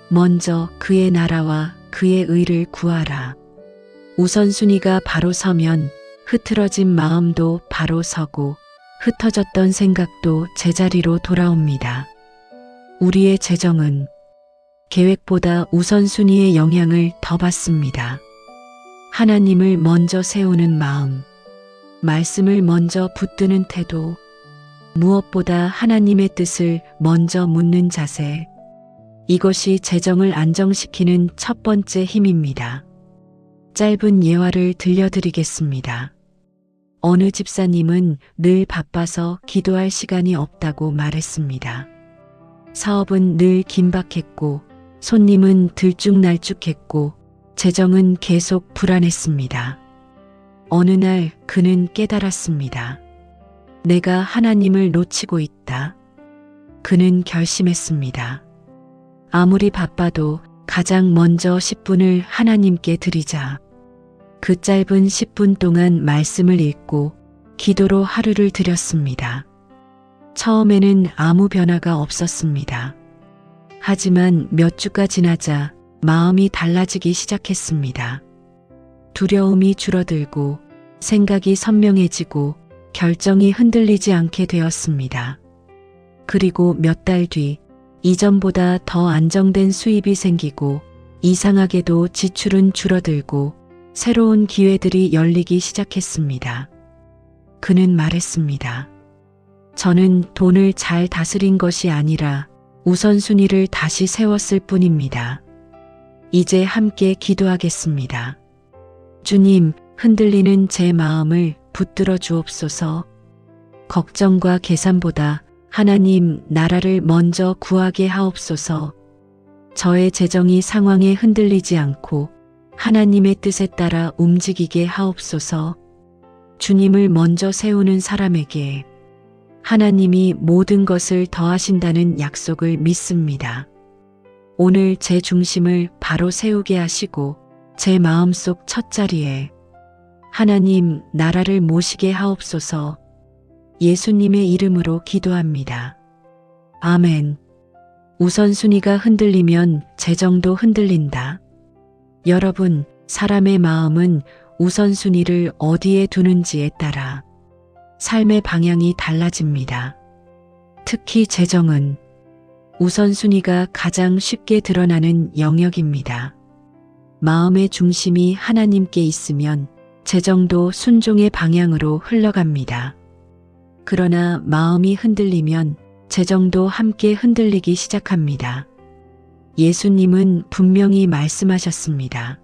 Speaker 1: 먼저 그의 나라와 그의 의를 구하라. 우선순위가 바로 서면 흐트러진 마음도 바로 서고 흩어졌던 생각도 제자리로 돌아옵니다. 우리의 재정은 계획보다 우선순위의 영향을 더 받습니다. 하나님을 먼저 세우는 마음, 말씀을 먼저 붙드는 태도, 무엇보다 하나님의 뜻을 먼저 묻는 자세, 이것이 재정을 안정시키는 첫 번째 힘입니다. 짧은 예화를 들려드리겠습니다. 어느 집사님은 늘 바빠서 기도할 시간이 없다고 말했습니다. 사업은 늘 긴박했고 손님은 들쭉날쭉했고 재정은 계속 불안했습니다. 어느 날 그는 깨달았습니다. 내가 하나님을 놓치고 있다. 그는 결심했습니다. 아무리 바빠도 가장 먼저 10분을 하나님께 드리자. 그 짧은 10분 동안 말씀을 읽고 기도로 하루를 드렸습니다. 처음에는 아무 변화가 없었습니다. 하지만 몇 주가 지나자 마음이 달라지기 시작했습니다. 두려움이 줄어들고 생각이 선명해지고 결정이 흔들리지 않게 되었습니다. 그리고 몇 달 뒤 이전보다 더 안정된 수입이 생기고 이상하게도 지출은 줄어들고 새로운 기회들이 열리기 시작했습니다. 그는 말했습니다. 저는 돈을 잘 다스린 것이 아니라 우선순위를 다시 세웠을 뿐입니다. 이제 함께 기도하겠습니다. 주님, 흔들리는 제 마음을 붙들어 주옵소서. 걱정과 계산보다 하나님 나라를 먼저 구하게 하옵소서. 저의 재정이 상황에 흔들리지 않고 하나님의 뜻에 따라 움직이게 하옵소서. 주님을 먼저 세우는 사람에게 하나님이 모든 것을 더하신다는 약속을 믿습니다. 오늘 제 중심을 바로 세우게 하시고 제 마음속 첫자리에 하나님 나라를 모시게 하옵소서. 예수님의 이름으로 기도합니다. 아멘. 우선순위가 흔들리면 재정도 흔들린다. 여러분, 사람의 마음은 우선순위를 어디에 두는지에 따라 삶의 방향이 달라집니다. 특히 재정은 우선순위가 가장 쉽게 드러나는 영역입니다. 마음의 중심이 하나님께 있으면 재정도 순종의 방향으로 흘러갑니다. 그러나 마음이 흔들리면 재정도 함께 흔들리기 시작합니다. 예수님은 분명히 말씀하셨습니다.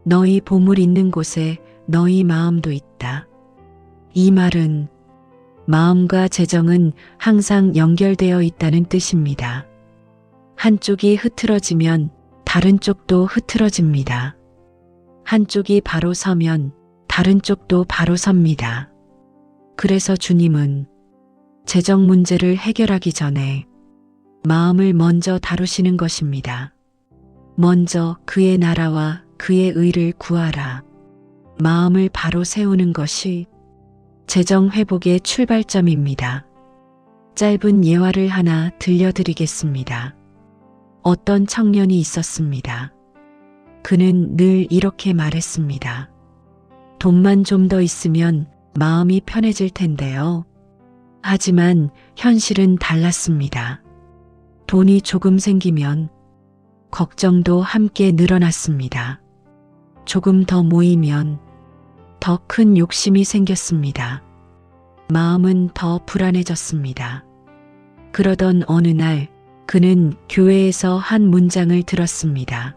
Speaker 1: 너희 보물 있는 곳에 너희 마음도 있다. 이 말은 마음과 재정은 항상 연결되어 있다는 뜻입니다. 한쪽이 흐트러지면 다른 쪽도 흐트러집니다. 한쪽이 바로 서면 다른 쪽도 바로 섭니다. 그래서 주님은 재정 문제를 해결하기 전에 마음을 먼저 다루시는 것입니다. 먼저 그의 나라와 그의 의를 구하라. 마음을 바로 세우는 것이 재정 회복의 출발점입니다. 짧은 예화를 하나 들려드리겠습니다. 어떤 청년이 있었습니다. 그는 늘 이렇게 말했습니다. 돈만 좀 더 있으면 마음이 편해질 텐데요. 하지만 현실은 달랐습니다. 돈이 조금 생기면 걱정도 함께 늘어났습니다. 조금 더 모이면 더 큰 욕심이 생겼습니다. 마음은 더 불안해졌습니다. 그러던 어느 날 그는 교회에서 한 문장을 들었습니다.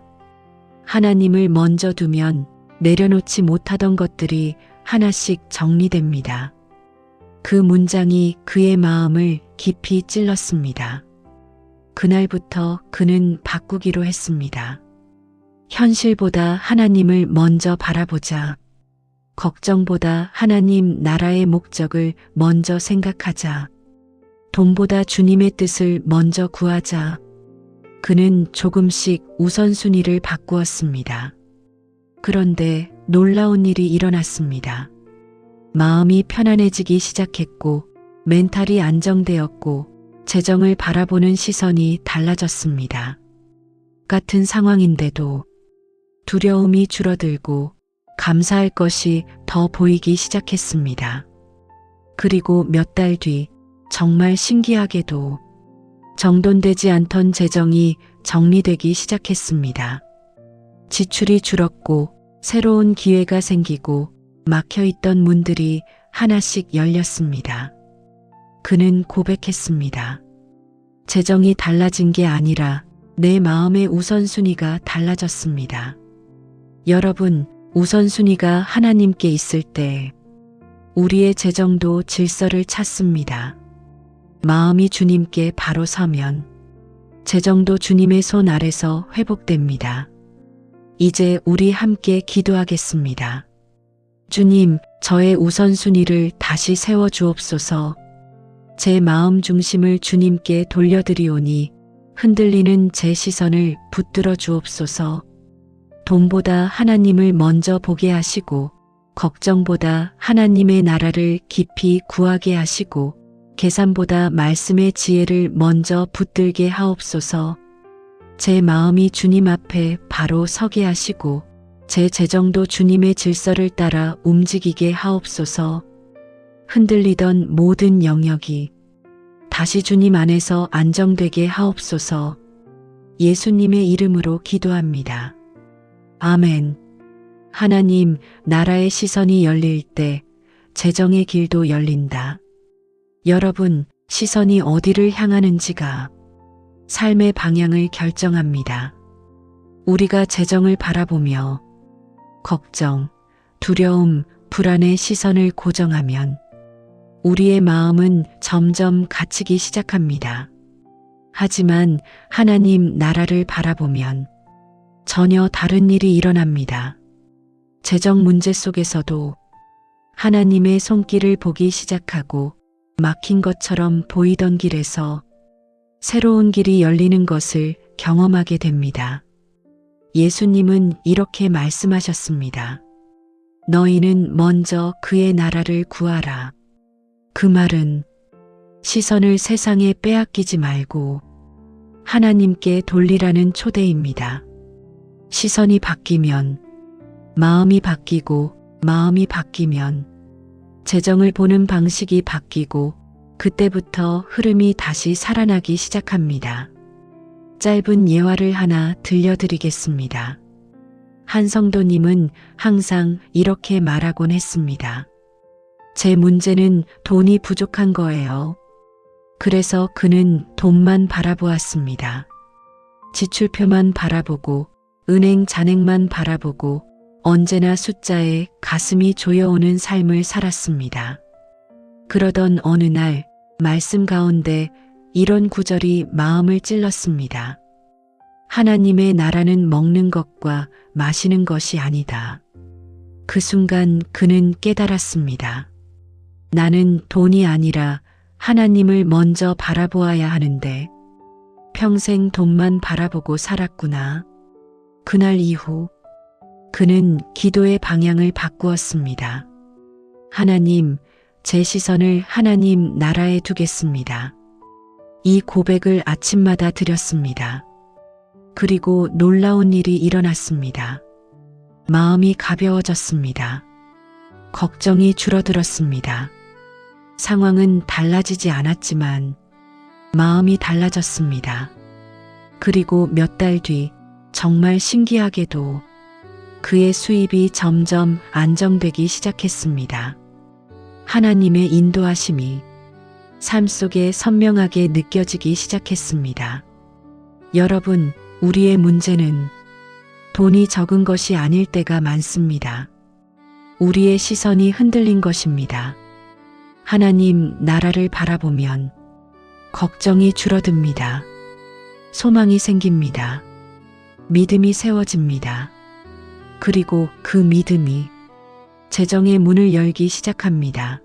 Speaker 1: 하나님을 먼저 두면 내려놓지 못하던 것들이 하나씩 정리됩니다. 그 문장이 그의 마음을 깊이 찔렀습니다. 그날부터 그는 바꾸기로 했습니다. 현실보다 하나님을 먼저 바라보자. 걱정보다 하나님 나라의 목적을 먼저 생각하자. 돈보다 주님의 뜻을 먼저 구하자. 그는 조금씩 우선순위를 바꾸었습니다. 그런데 놀라운 일이 일어났습니다. 마음이 편안해지기 시작했고 멘탈이 안정되었고 재정을 바라보는 시선이 달라졌습니다. 같은 상황인데도 두려움이 줄어들고 감사할 것이 더 보이기 시작했습니다. 그리고 몇 달 뒤 정말 신기하게도 정돈되지 않던 재정이 정리되기 시작했습니다. 지출이 줄었고 새로운 기회가 생기고 막혀있던 문들이 하나씩 열렸습니다. 그는 고백했습니다. 재정이 달라진 게 아니라 내 마음의 우선순위가 달라졌습니다. 여러분, 우선순위가 하나님께 있을 때 우리의 재정도 질서를 찾습니다. 마음이 주님께 바로 서면 재정도 주님의 손 아래서 회복됩니다. 이제 우리 함께 기도하겠습니다. 주님, 저의 우선순위를 다시 세워 주옵소서. 제 마음 중심을 주님께 돌려드리오니 흔들리는 제 시선을 붙들어 주옵소서. 돈보다 하나님을 먼저 보게 하시고 걱정보다 하나님의 나라를 깊이 구하게 하시고 계산보다 말씀의 지혜를 먼저 붙들게 하옵소서. 제 마음이 주님 앞에 바로 서게 하시고 제 재정도 주님의 질서를 따라 움직이게 하옵소서. 흔들리던 모든 영역이 다시 주님 안에서 안정되게 하옵소서. 예수님의 이름으로 기도합니다. 아멘. 하나님, 나라의 시선이 열릴 때 재정의 길도 열린다. 여러분, 시선이 어디를 향하는지가 삶의 방향을 결정합니다. 우리가 재정을 바라보며 걱정, 두려움, 불안의 시선을 고정하면 우리의 마음은 점점 갇히기 시작합니다. 하지만 하나님 나라를 바라보면 전혀 다른 일이 일어납니다. 재정 문제 속에서도 하나님의 손길을 보기 시작하고 막힌 것처럼 보이던 길에서 새로운 길이 열리는 것을 경험하게 됩니다. 예수님은 이렇게 말씀하셨습니다. 너희는 먼저 그의 나라를 구하라. 그 말은 시선을 세상에 빼앗기지 말고 하나님께 돌리라는 초대입니다. 시선이 바뀌면 마음이 바뀌고 마음이 바뀌면 재정을 보는 방식이 바뀌고 그때부터 흐름이 다시 살아나기 시작합니다. 짧은 예화를 하나 들려드리겠습니다. 한 성도님은 항상 이렇게 말하곤 했습니다. 제 문제는 돈이 부족한 거예요. 그래서 그는 돈만 바라보았습니다. 지출표만 바라보고 은행 잔액만 바라보고 언제나 숫자에 가슴이 조여오는 삶을 살았습니다. 그러던 어느 날 말씀 가운데 이런 구절이 마음을 찔렀습니다. 하나님의 나라는 먹는 것과 마시는 것이 아니다. 그 순간 그는 깨달았습니다. 나는 돈이 아니라 하나님을 먼저 바라보아야 하는데 평생 돈만 바라보고 살았구나. 그날 이후 그는 기도의 방향을 바꾸었습니다. 하나님, 제 시선을 하나님 나라에 두겠습니다. 이 고백을 아침마다 드렸습니다. 그리고 놀라운 일이 일어났습니다. 마음이 가벼워졌습니다. 걱정이 줄어들었습니다. 상황은 달라지지 않았지만 마음이 달라졌습니다. 그리고 몇 달 뒤 정말 신기하게도 그의 수입이 점점 안정되기 시작했습니다. 하나님의 인도하심이 삶 속에 선명하게 느껴지기 시작했습니다. 여러분, 우리의 문제는 돈이 적은 것이 아닐 때가 많습니다. 우리의 시선이 흔들린 것입니다. 하나님 나라를 바라보면 걱정이 줄어듭니다. 소망이 생깁니다. 믿음이 세워집니다. 그리고 그 믿음이 재정의 문을 열기 시작합니다.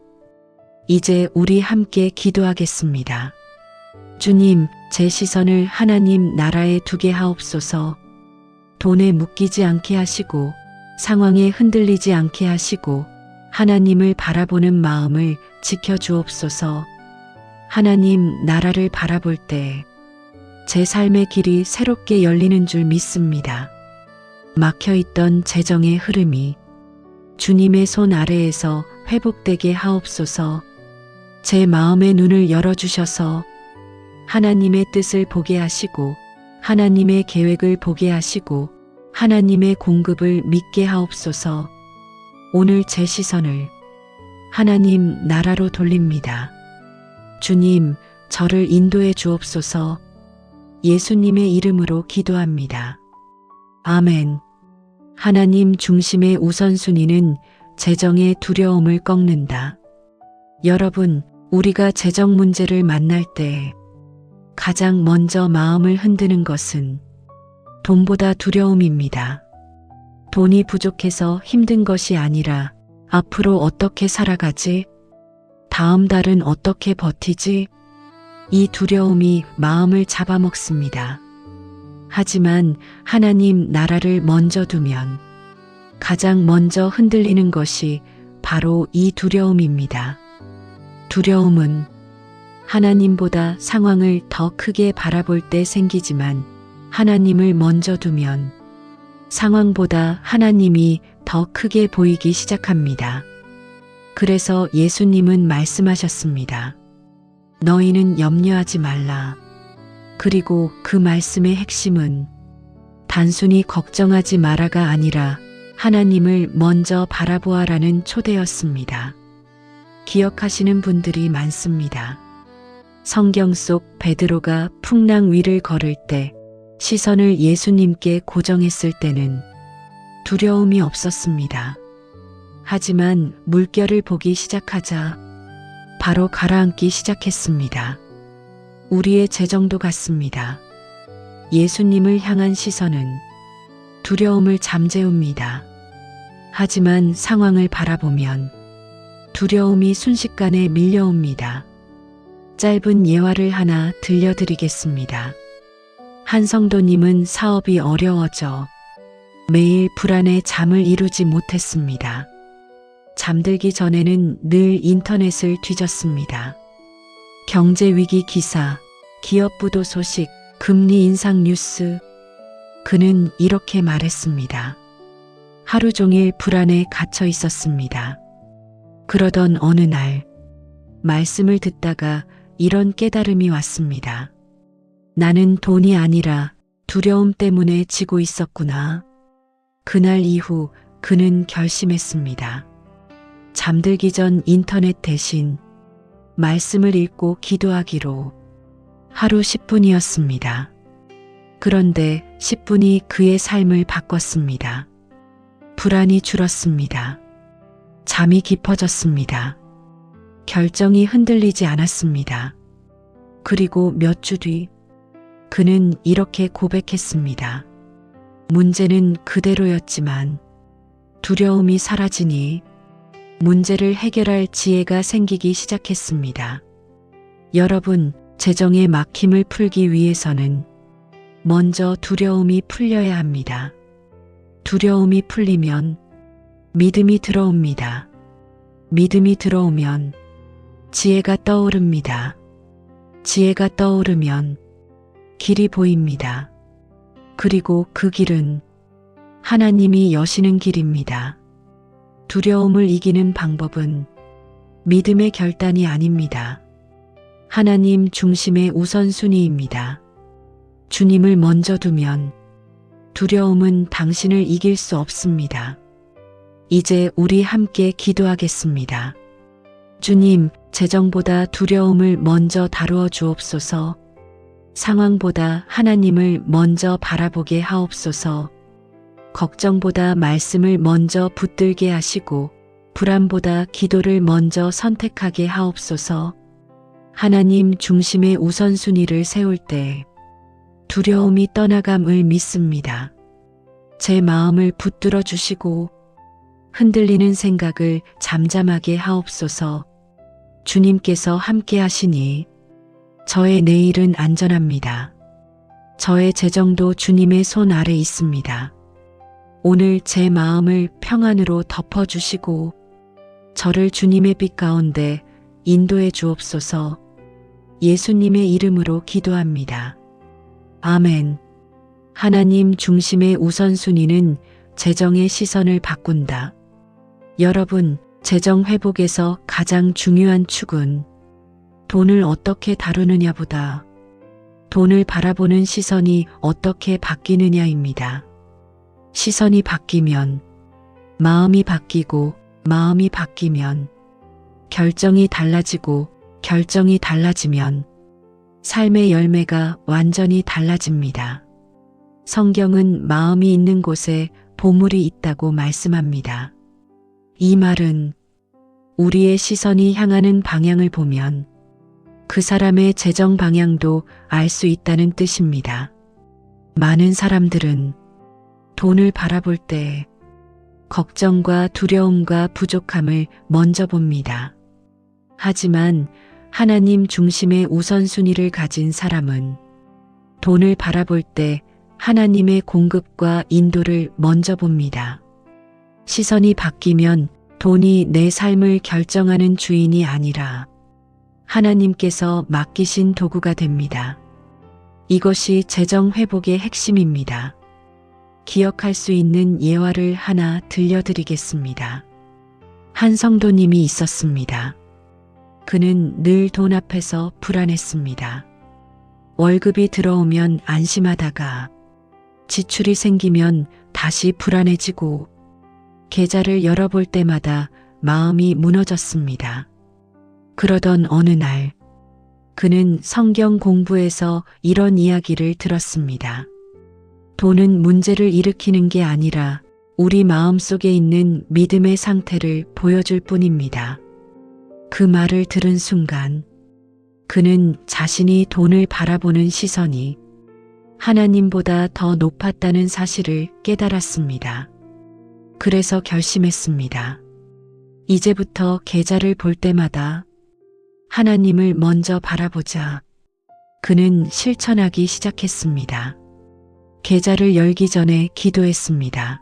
Speaker 1: 이제 우리 함께 기도하겠습니다. 주님, 제 시선을 하나님 나라에 두게 하옵소서. 돈에 묶이지 않게 하시고 상황에 흔들리지 않게 하시고 하나님을 바라보는 마음을 지켜주옵소서. 하나님 나라를 바라볼 때 제 삶의 길이 새롭게 열리는 줄 믿습니다. 막혀있던 재정의 흐름이 주님의 손 아래에서 회복되게 하옵소서. 제 마음의 눈을 열어주셔서 하나님의 뜻을 보게 하시고 하나님의 계획을 보게 하시고 하나님의 공급을 믿게 하옵소서. 오늘 제 시선을 하나님 나라로 돌립니다. 주님, 저를 인도해 주옵소서. 예수님의 이름으로 기도합니다. 아멘. 하나님 중심의 우선순위는 재정의 두려움을 꺾는다. 여러분, 우리가 재정 문제를 만날 때 가장 먼저 마음을 흔드는 것은 돈보다 두려움입니다. 돈이 부족해서 힘든 것이 아니라 앞으로 어떻게 살아가지? 다음 달은 어떻게 버티지? 이 두려움이 마음을 잡아먹습니다. 하지만 하나님 나라를 먼저 두면 가장 먼저 흔들리는 것이 바로 이 두려움입니다. 두려움은 하나님보다 상황을 더 크게 바라볼 때 생기지만 하나님을 먼저 두면 상황보다 하나님이 더 크게 보이기 시작합니다. 그래서 예수님은 말씀하셨습니다. 너희는 염려하지 말라. 그리고 그 말씀의 핵심은 단순히 걱정하지 마라가 아니라 하나님을 먼저 바라보아라는 초대였습니다. 기억하시는 분들이 많습니다. 성경 속 베드로가 풍랑 위를 걸을 때 시선을 예수님께 고정했을 때는 두려움이 없었습니다. 하지만 물결을 보기 시작하자 바로 가라앉기 시작했습니다. 우리의 재정도 같습니다. 예수님을 향한 시선은 두려움을 잠재웁니다. 하지만 상황을 바라보면 두려움이 순식간에 밀려옵니다. 짧은 예화를 하나 들려드리겠습니다. 한 성도님은 사업이 어려워져 매일 불안에 잠을 이루지 못했습니다. 잠들기 전에는 늘 인터넷을 뒤졌습니다. 경제위기 기사, 기업 부도 소식, 금리 인상 뉴스. 그는 이렇게 말했습니다. 하루 종일 불안에 갇혀 있었습니다. 그러던 어느 날, 말씀을 듣다가 이런 깨달음이 왔습니다. 나는 돈이 아니라 두려움 때문에 지고 있었구나. 그날 이후 그는 결심했습니다. 잠들기 전 인터넷 대신 말씀을 읽고 기도하기로. 하루 10분이었습니다. 그런데 10분이 그의 삶을 바꿨습니다. 불안이 줄었습니다. 잠이 깊어졌습니다. 결정이 흔들리지 않았습니다. 그리고 몇 주 뒤, 그는 이렇게 고백했습니다. 문제는 그대로였지만 두려움이 사라지니 문제를 해결할 지혜가 생기기 시작했습니다. 여러분, 재정의 막힘을 풀기 위해서는 먼저 두려움이 풀려야 합니다. 두려움이 풀리면 믿음이 들어옵니다. 믿음이 들어오면 지혜가 떠오릅니다. 지혜가 떠오르면 길이 보입니다. 그리고 그 길은 하나님이 여시는 길입니다. 두려움을 이기는 방법은 믿음의 결단이 아닙니다. 하나님 중심의 우선순위입니다. 주님을 먼저 두면 두려움은 당신을 이길 수 없습니다. 이제 우리 함께 기도하겠습니다. 주님, 재정보다 두려움을 먼저 다루어 주옵소서. 상황보다 하나님을 먼저 바라보게 하옵소서. 걱정보다 말씀을 먼저 붙들게 하시고 불안보다 기도를 먼저 선택하게 하옵소서. 하나님 중심의 우선순위를 세울 때 두려움이 떠나감을 믿습니다. 제 마음을 붙들어 주시고 흔들리는 생각을 잠잠하게 하옵소서. 주님께서 함께 하시니 저의 내일은 안전합니다. 저의 재정도 주님의 손 아래 있습니다. 오늘 제 마음을 평안으로 덮어주시고 저를 주님의 빛 가운데 인도해 주옵소서. 예수님의 이름으로 기도합니다. 아멘. 하나님 중심의 우선순위는 재정의 시선을 바꾼다. 여러분, 재정 회복에서 가장 중요한 축은 돈을 어떻게 다루느냐보다 돈을 바라보는 시선이 어떻게 바뀌느냐입니다. 시선이 바뀌면 마음이 바뀌고 마음이 바뀌면 결정이 달라지고 결정이 달라지면 삶의 열매가 완전히 달라집니다. 성경은 마음이 있는 곳에 보물이 있다고 말씀합니다. 이 말은 우리의 시선이 향하는 방향을 보면 그 사람의 재정 방향도 알 수 있다는 뜻입니다. 많은 사람들은 돈을 바라볼 때 걱정과 두려움과 부족함을 먼저 봅니다. 하지만 하나님 중심의 우선순위를 가진 사람은 돈을 바라볼 때 하나님의 공급과 인도를 먼저 봅니다. 시선이 바뀌면 돈이 내 삶을 결정하는 주인이 아니라 하나님께서 맡기신 도구가 됩니다. 이것이 재정 회복의 핵심입니다. 기억할 수 있는 예화를 하나 들려드리겠습니다. 한 성도님이 있었습니다. 그는 늘 돈 앞에서 불안했습니다. 월급이 들어오면 안심하다가 지출이 생기면 다시 불안해지고 계좌를 열어볼 때마다 마음이 무너졌습니다. 그러던 어느 날 그는 성경 공부에서 이런 이야기를 들었습니다. 돈은 문제를 일으키는 게 아니라 우리 마음 속에 있는 믿음의 상태를 보여줄 뿐입니다. 그 말을 들은 순간 그는 자신이 돈을 바라보는 시선이 하나님보다 더 높았다는 사실을 깨달았습니다. 그래서 결심했습니다. 이제부터 계좌를 볼 때마다 하나님을 먼저 바라보자. 그는 실천하기 시작했습니다. 계좌를 열기 전에 기도했습니다.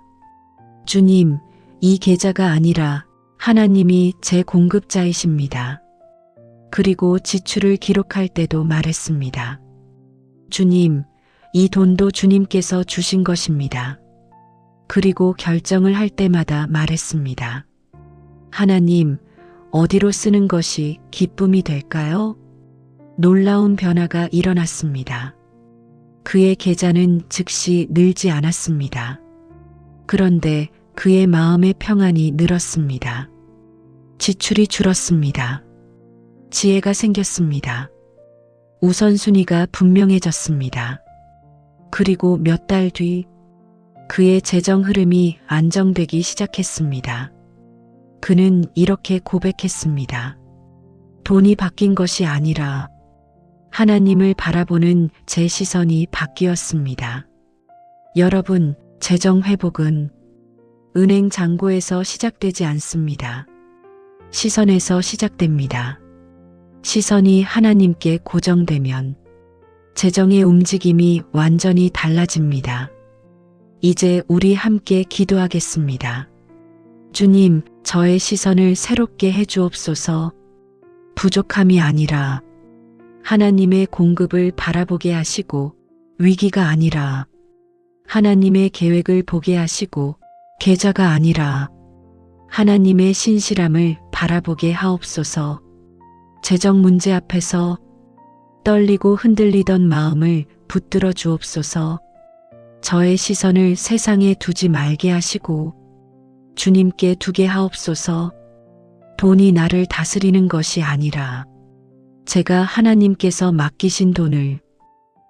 Speaker 1: 주님, 이 계좌가 아니라 하나님이 제 공급자이십니다. 그리고 지출을 기록할 때도 말했습니다. 주님, 이 돈도 주님께서 주신 것입니다. 그리고 결정을 할 때마다 말했습니다. 하나님, 어디로 쓰는 것이 기쁨이 될까요? 놀라운 변화가 일어났습니다. 그의 계좌는 즉시 늘지 않았습니다. 그런데 그의 마음의 평안이 늘었습니다. 지출이 줄었습니다. 지혜가 생겼습니다. 우선순위가 분명해졌습니다. 그리고 몇 달 뒤 그의 재정 흐름이 안정되기 시작했습니다. 그는 이렇게 고백했습니다. 돈이 바뀐 것이 아니라 하나님을 바라보는 제 시선이 바뀌었습니다. 여러분, 재정 회복은 은행 잔고에서 시작되지 않습니다. 시선에서 시작됩니다. 시선이 하나님께 고정되면 재정의 움직임이 완전히 달라집니다. 이제 우리 함께 기도하겠습니다. 주님, 저의 시선을 새롭게 해주옵소서. 부족함이 아니라 하나님의 공급을 바라보게 하시고, 위기가 아니라 하나님의 계획을 보게 하시고, 계좌가 아니라 하나님의 신실함을 바라보게 하옵소서. 재정 문제 앞에서 떨리고 흔들리던 마음을 붙들어 주옵소서. 저의 시선을 세상에 두지 말게 하시고 주님께 두게 하옵소서. 돈이 나를 다스리는 것이 아니라 제가 하나님께서 맡기신 돈을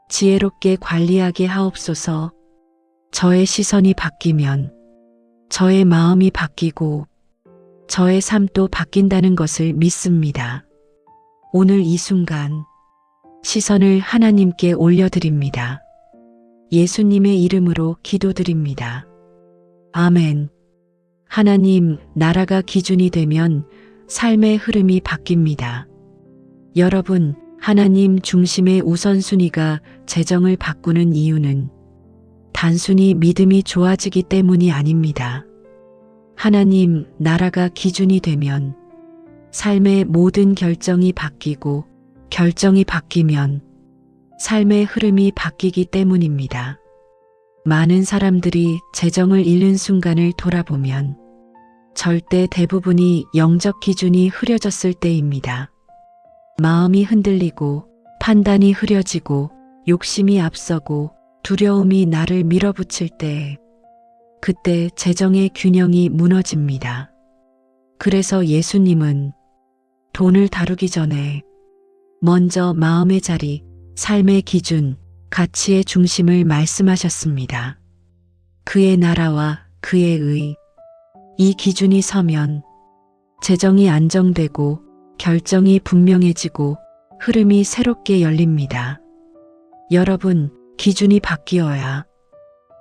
Speaker 1: 지혜롭게 관리하게 하옵소서. 저의 시선이 바뀌면 저의 마음이 바뀌고 저의 삶도 바뀐다는 것을 믿습니다. 오늘 이 순간 시선을 하나님께 올려드립니다. 예수님의 이름으로 기도드립니다. 아멘. 하나님, 나라가 기준이 되면 삶의 흐름이 바뀝니다. 여러분, 하나님 중심의 우선순위가 재정을 바꾸는 이유는 단순히 믿음이 좋아지기 때문이 아닙니다. 하나님, 나라가 기준이 되면 삶의 모든 결정이 바뀌고 결정이 바뀌면 삶의 흐름이 바뀌기 때문입니다. 많은 사람들이 재정을 잃는 순간을 돌아보면 절대 대부분이 영적 기준이 흐려졌을 때입니다. 마음이 흔들리고 판단이 흐려지고 욕심이 앞서고 두려움이 나를 밀어붙일 때 그때 재정의 균형이 무너집니다. 그래서 예수님은 돈을 다루기 전에 먼저 마음의 자리, 삶의 기준, 가치의 중심을 말씀하셨습니다. 그의 나라와 그의 의, 이 기준이 서면 재정이 안정되고 결정이 분명해지고 흐름이 새롭게 열립니다. 여러분, 기준이 바뀌어야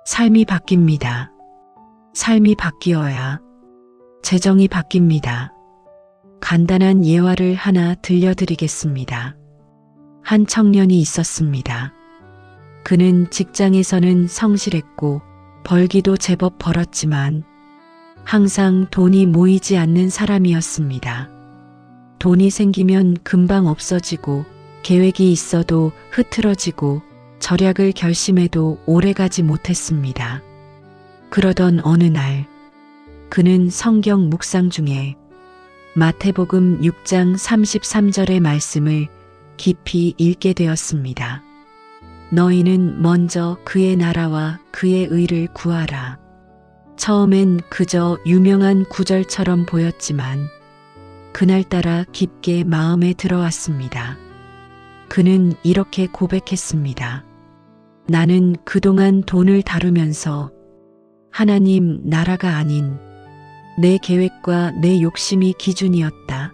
Speaker 1: 삶이 바뀝니다. 삶이 바뀌어야 재정이 바뀝니다. 간단한 예화를 하나 들려드리겠습니다. 한 청년이 있었습니다. 그는 직장에서는 성실했고 벌기도 제법 벌었지만 항상 돈이 모이지 않는 사람이었습니다. 돈이 생기면 금방 없어지고 계획이 있어도 흐트러지고 절약을 결심해도 오래가지 못했습니다. 그러던 어느 날 그는 성경 묵상 중에 마태복음 6장 33절의 말씀을 깊이 읽게 되었습니다. 너희는 먼저 그의 나라와 그의 의를 구하라. 처음엔 그저 유명한 구절처럼 보였지만 그날따라 깊게 마음에 들어왔습니다. 그는 이렇게 고백했습니다. 나는 그동안 돈을 다루면서 하나님 나라가 아닌 내 계획과 내 욕심이 기준이었다.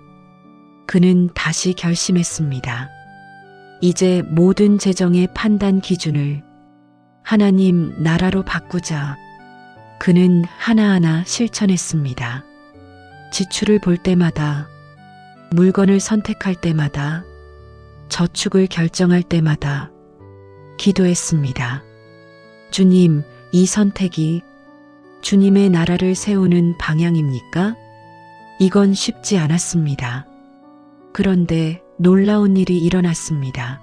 Speaker 1: 그는 다시 결심했습니다. 이제 모든 재정의 판단 기준을 하나님 나라로 바꾸자. 그는 하나하나 실천했습니다. 지출을 볼 때마다, 물건을 선택할 때마다, 저축을 결정할 때마다 기도했습니다. 주님, 이 선택이 주님의 나라를 세우는 방향입니까? 이건 쉽지 않았습니다. 그런데 놀라운 일이 일어났습니다.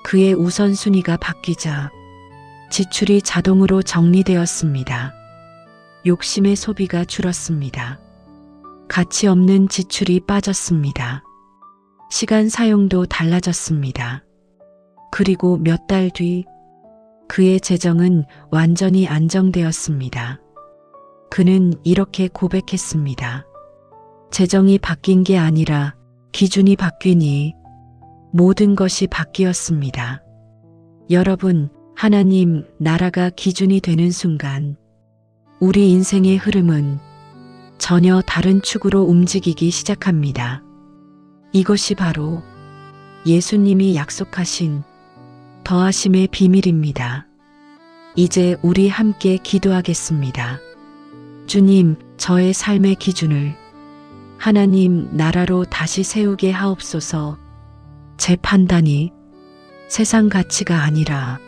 Speaker 1: 그의 우선순위가 바뀌자 지출이 자동으로 정리되었습니다. 욕심의 소비가 줄었습니다. 가치 없는 지출이 빠졌습니다. 시간 사용도 달라졌습니다. 그리고 몇 달 뒤 그의 재정은 완전히 안정되었습니다. 그는 이렇게 고백했습니다. 재정이 바뀐 게 아니라 기준이 바뀌니 모든 것이 바뀌었습니다. 여러분, 하나님 나라가 기준이 되는 순간 우리 인생의 흐름은 전혀 다른 축으로 움직이기 시작합니다. 이것이 바로 예수님이 약속하신 더하심의 비밀입니다. 이제 우리 함께 기도하겠습니다. 주님, 저의 삶의 기준을 하나님 나라로 다시 세우게 하옵소서. 제 판단이 세상 가치가 아니라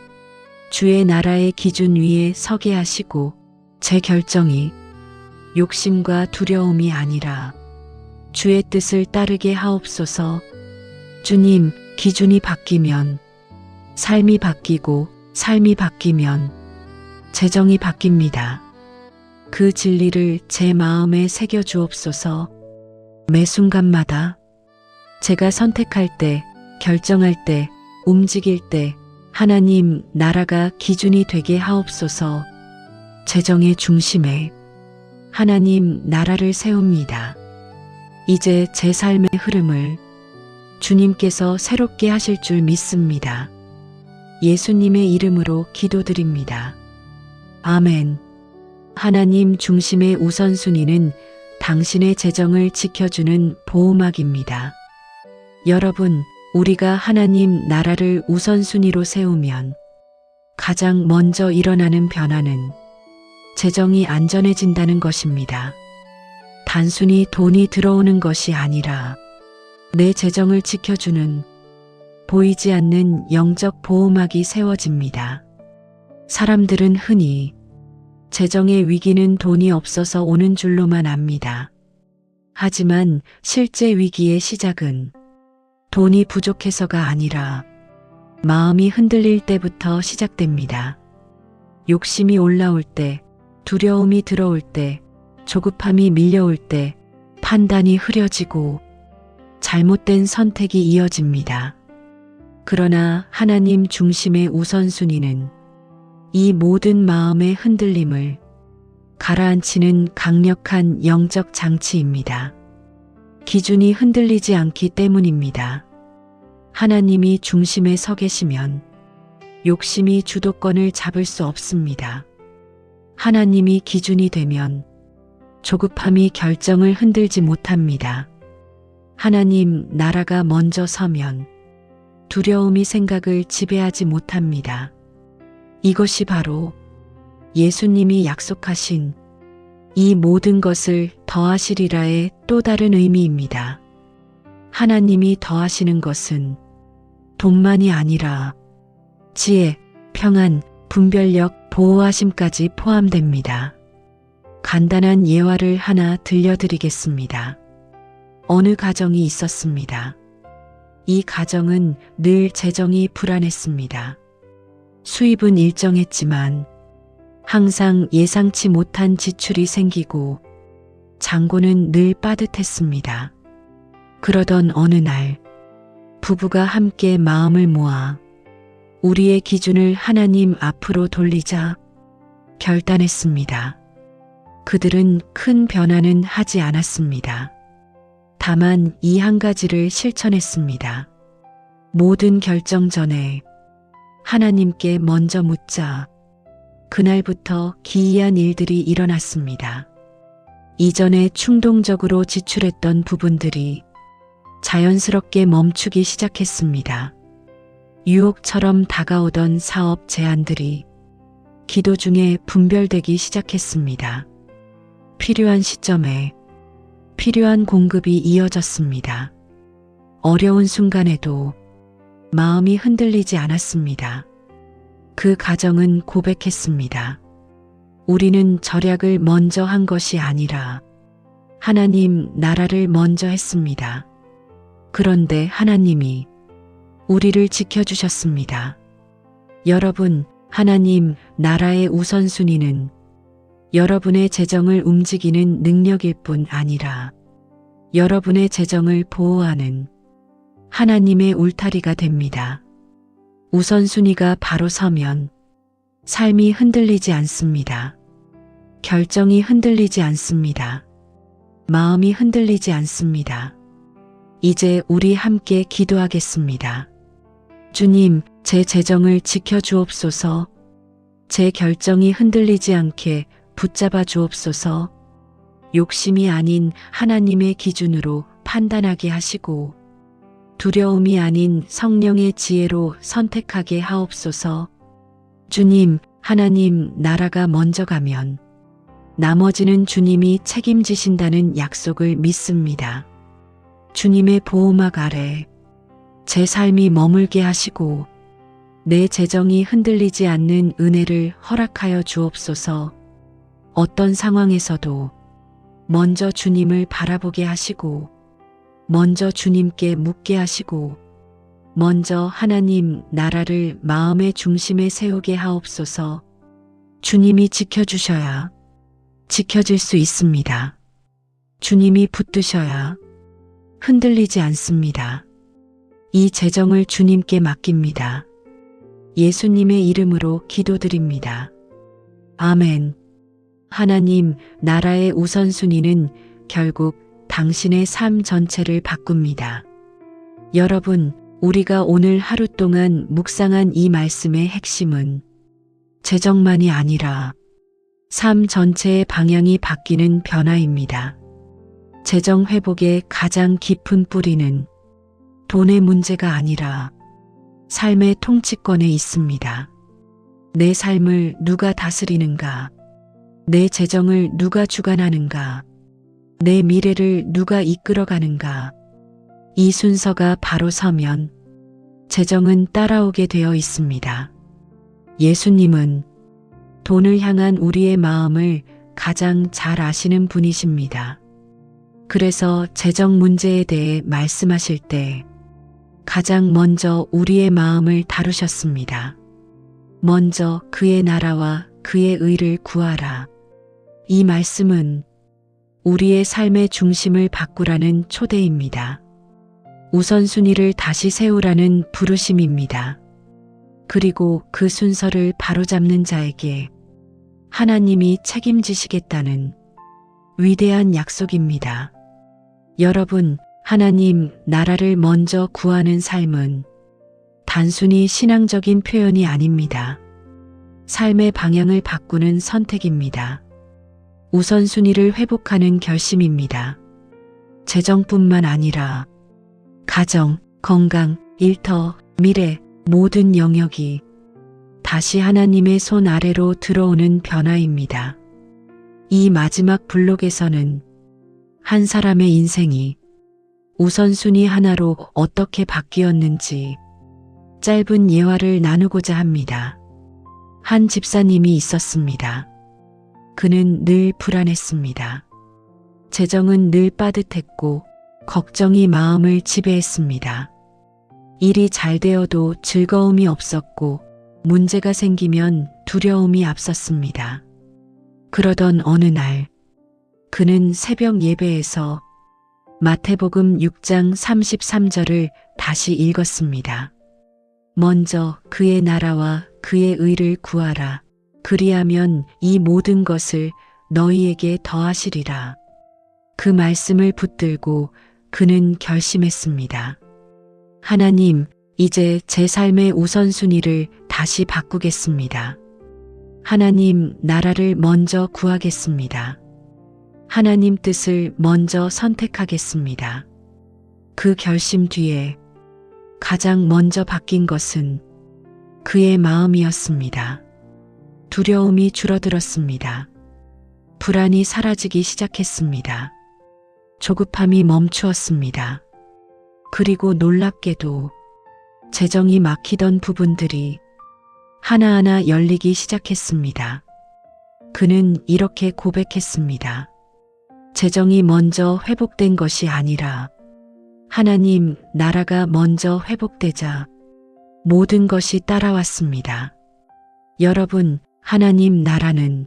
Speaker 1: 주의 나라의 기준 위에 서게 하시고, 제 결정이 욕심과 두려움이 아니라 주의 뜻을 따르게 하옵소서. 주님, 기준이 바뀌면 삶이 바뀌고, 삶이 바뀌면 재정이 바뀝니다. 그 진리를 제 마음에 새겨 주옵소서. 매 순간마다 제가 선택할 때, 결정할 때, 움직일 때 하나님 나라가 기준이 되게 하옵소서. 재정의 중심에 하나님 나라를 세웁니다. 이제 제 삶의 흐름을 주님께서 새롭게 하실 줄 믿습니다. 예수님의 이름으로 기도드립니다. 아멘. 하나님 중심의 우선순위는 당신의 재정을 지켜주는 보호막입니다. 여러분, 우리가 하나님 나라를 우선순위로 세우면 가장 먼저 일어나는 변화는 재정이 안전해진다는 것입니다. 단순히 돈이 들어오는 것이 아니라 내 재정을 지켜주는 보이지 않는 영적 보호막이 세워집니다. 사람들은 흔히 재정의 위기는 돈이 없어서 오는 줄로만 압니다. 하지만 실제 위기의 시작은 돈이 부족해서가 아니라 마음이 흔들릴 때부터 시작됩니다. 욕심이 올라올 때, 두려움이 들어올 때, 조급함이 밀려올 때 판단이 흐려지고 잘못된 선택이 이어집니다. 그러나 하나님 중심의 우선순위는 이 모든 마음의 흔들림을 가라앉히는 강력한 영적 장치입니다. 기준이 흔들리지 않기 때문입니다. 하나님이 중심에 서 계시면 욕심이 주도권을 잡을 수 없습니다. 하나님이 기준이 되면 조급함이 결정을 흔들지 못합니다. 하나님 나라가 먼저 서면 두려움이 생각을 지배하지 못합니다. 이것이 바로 예수님이 약속하신 이 모든 것을 더하시리라의 또 다른 의미입니다. 하나님이 더하시는 것은 돈만이 아니라 지혜, 평안, 분별력, 보호하심까지 포함됩니다. 간단한 예화를 하나 들려드리겠습니다. 어느 가정이 있었습니다. 이 가정은 늘 재정이 불안했습니다. 수입은 일정했지만 항상 예상치 못한 지출이 생기고 잔고는 늘 빠듯했습니다. 그러던 어느 날 부부가 함께 마음을 모아 우리의 기준을 하나님 앞으로 돌리자 결단했습니다. 그들은 큰 변화는 하지 않았습니다. 다만 이 한 가지를 실천했습니다. 모든 결정 전에 하나님께 먼저 묻자. 그날부터 기이한 일들이 일어났습니다. 이전에 충동적으로 지출했던 부분들이 자연스럽게 멈추기 시작했습니다. 유혹처럼 다가오던 사업 제안들이 기도 중에 분별되기 시작했습니다. 필요한 시점에 필요한 공급이 이어졌습니다. 어려운 순간에도 마음이 흔들리지 않았습니다. 그 가정은 고백했습니다. 우리는 절약을 먼저 한 것이 아니라 하나님 나라를 먼저 했습니다. 그런데 하나님이 우리를 지켜주셨습니다. 여러분, 하나님 나라의 우선순위는 여러분의 재정을 움직이는 능력일 뿐 아니라 여러분의 재정을 보호하는 하나님의 울타리가 됩니다. 우선순위가 바로 서면 삶이 흔들리지 않습니다. 결정이 흔들리지 않습니다. 마음이 흔들리지 않습니다. 이제 우리 함께 기도하겠습니다. 주님, 제 재정을 지켜주옵소서. 제 결정이 흔들리지 않게 붙잡아 주옵소서. 욕심이 아닌 하나님의 기준으로 판단하게 하시고 두려움이 아닌 성령의 지혜로 선택하게 하옵소서. 주님, 하나님 나라가 먼저 가면 나머지는 주님이 책임지신다는 약속을 믿습니다. 주님의 보호막 아래 제 삶이 머물게 하시고 내 재정이 흔들리지 않는 은혜를 허락하여 주옵소서. 어떤 상황에서도 먼저 주님을 바라보게 하시고 먼저 주님께 묻게 하시고 먼저 하나님 나라를 마음의 중심에 세우게 하옵소서. 주님이 지켜주셔야 지켜질 수 있습니다. 주님이 붙드셔야 흔들리지 않습니다. 이 재정을 주님께 맡깁니다. 예수님의 이름으로 기도드립니다. 아멘. 하나님, 나라의 우선순위는 결국 당신의 삶 전체를 바꿉니다. 여러분, 우리가 오늘 하루 동안 묵상한 이 말씀의 핵심은 재정만이 아니라 삶 전체의 방향이 바뀌는 변화입니다. 재정 회복의 가장 깊은 뿌리는 돈의 문제가 아니라 삶의 통치권에 있습니다. 내 삶을 누가 다스리는가? 내 재정을 누가 주관하는가? 내 미래를 누가 이끌어가는가? 이 순서가 바로 서면 재정은 따라오게 되어 있습니다. 예수님은 돈을 향한 우리의 마음을 가장 잘 아시는 분이십니다. 그래서 재정 문제에 대해 말씀하실 때 가장 먼저 우리의 마음을 다루셨습니다. 먼저 그의 나라와 그의 의를 구하라. 이 말씀은 우리의 삶의 중심을 바꾸라는 초대입니다. 우선순위를 다시 세우라는 부르심입니다. 그리고 그 순서를 바로잡는 자에게 하나님이 책임지시겠다는 위대한 약속입니다. 여러분, 하나님 나라를 먼저 구하는 삶은 단순히 신앙적인 표현이 아닙니다. 삶의 방향을 바꾸는 선택입니다. 우선순위를 회복하는 결심입니다. 재정뿐만 아니라 가정, 건강, 일터, 미래, 모든 영역이 다시 하나님의 손 아래로 들어오는 변화입니다. 이 마지막 블록에서는 한 사람의 인생이 우선순위 하나로 어떻게 바뀌었는지 짧은 예화를 나누고자 합니다. 한 집사님이 있었습니다. 그는 늘 불안했습니다. 재정은 늘 빠듯했고 걱정이 마음을 지배했습니다. 일이 잘 되어도 즐거움이 없었고 문제가 생기면 두려움이 앞섰습니다. 그러던 어느 날 그는 새벽 예배에서 마태복음 6장 33절을 다시 읽었습니다. 먼저 그의 나라와 그의 의를 구하라. 그리하면 이 모든 것을 너희에게 더하시리라. 그 말씀을 붙들고 그는 결심했습니다. 하나님, 이제 제 삶의 우선순위를 다시 바꾸겠습니다. 하나님 나라를 먼저 구하겠습니다. 하나님 뜻을 먼저 선택하겠습니다. 그 결심 뒤에 가장 먼저 바뀐 것은 그의 마음이었습니다. 두려움이 줄어들었습니다. 불안이 사라지기 시작했습니다. 조급함이 멈추었습니다. 그리고 놀랍게도 재정이 막히던 부분들이 하나하나 열리기 시작했습니다. 그는 이렇게 고백했습니다. 재정이 먼저 회복된 것이 아니라 하나님 나라가 먼저 회복되자 모든 것이 따라왔습니다. 여러분, 하나님 나라는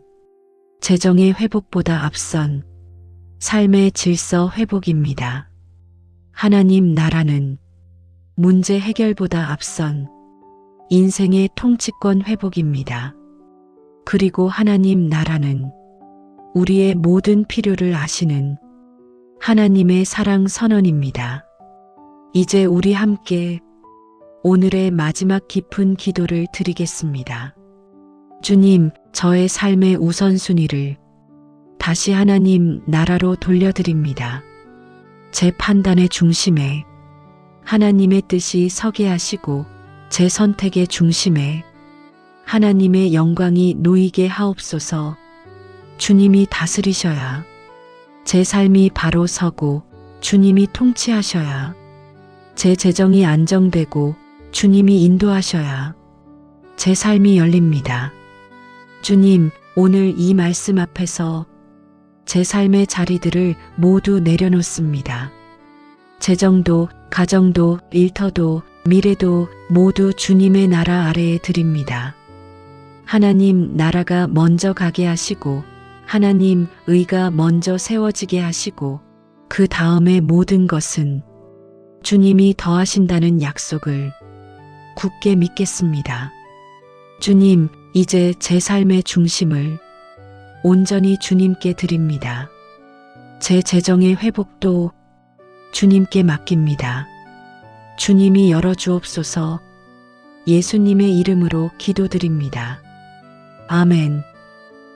Speaker 1: 재정의 회복보다 앞선 삶의 질서 회복입니다. 하나님 나라는 문제 해결보다 앞선 인생의 통치권 회복입니다. 그리고 하나님 나라는 우리의 모든 필요를 아시는 하나님의 사랑 선언입니다. 이제 우리 함께 오늘의 마지막 깊은 기도를 드리겠습니다. 주님, 저의 삶의 우선순위를 다시 하나님 나라로 돌려드립니다. 제 판단의 중심에 하나님의 뜻이 서게 하시고 제 선택의 중심에 하나님의 영광이 놓이게 하옵소서. 주님이 다스리셔야 제 삶이 바로 서고 주님이 통치하셔야 제 재정이 안정되고 주님이 인도하셔야 제 삶이 열립니다. 주님, 오늘 이 말씀 앞에서 제 삶의 자리들을 모두 내려놓습니다. 재정도, 가정도, 일터도, 미래도 모두 주님의 나라 아래에 드립니다. 하나님 나라가 먼저 가게 하시고 하나님 의가 먼저 세워지게 하시고 그 다음에 모든 것은 주님이 더하신다는 약속을 굳게 믿겠습니다. 주님, 이제 제 삶의 중심을 온전히 주님께 드립니다. 제 재정의 회복도 주님께 맡깁니다. 주님이 열어주옵소서. 예수님의 이름으로 기도드립니다. 아멘.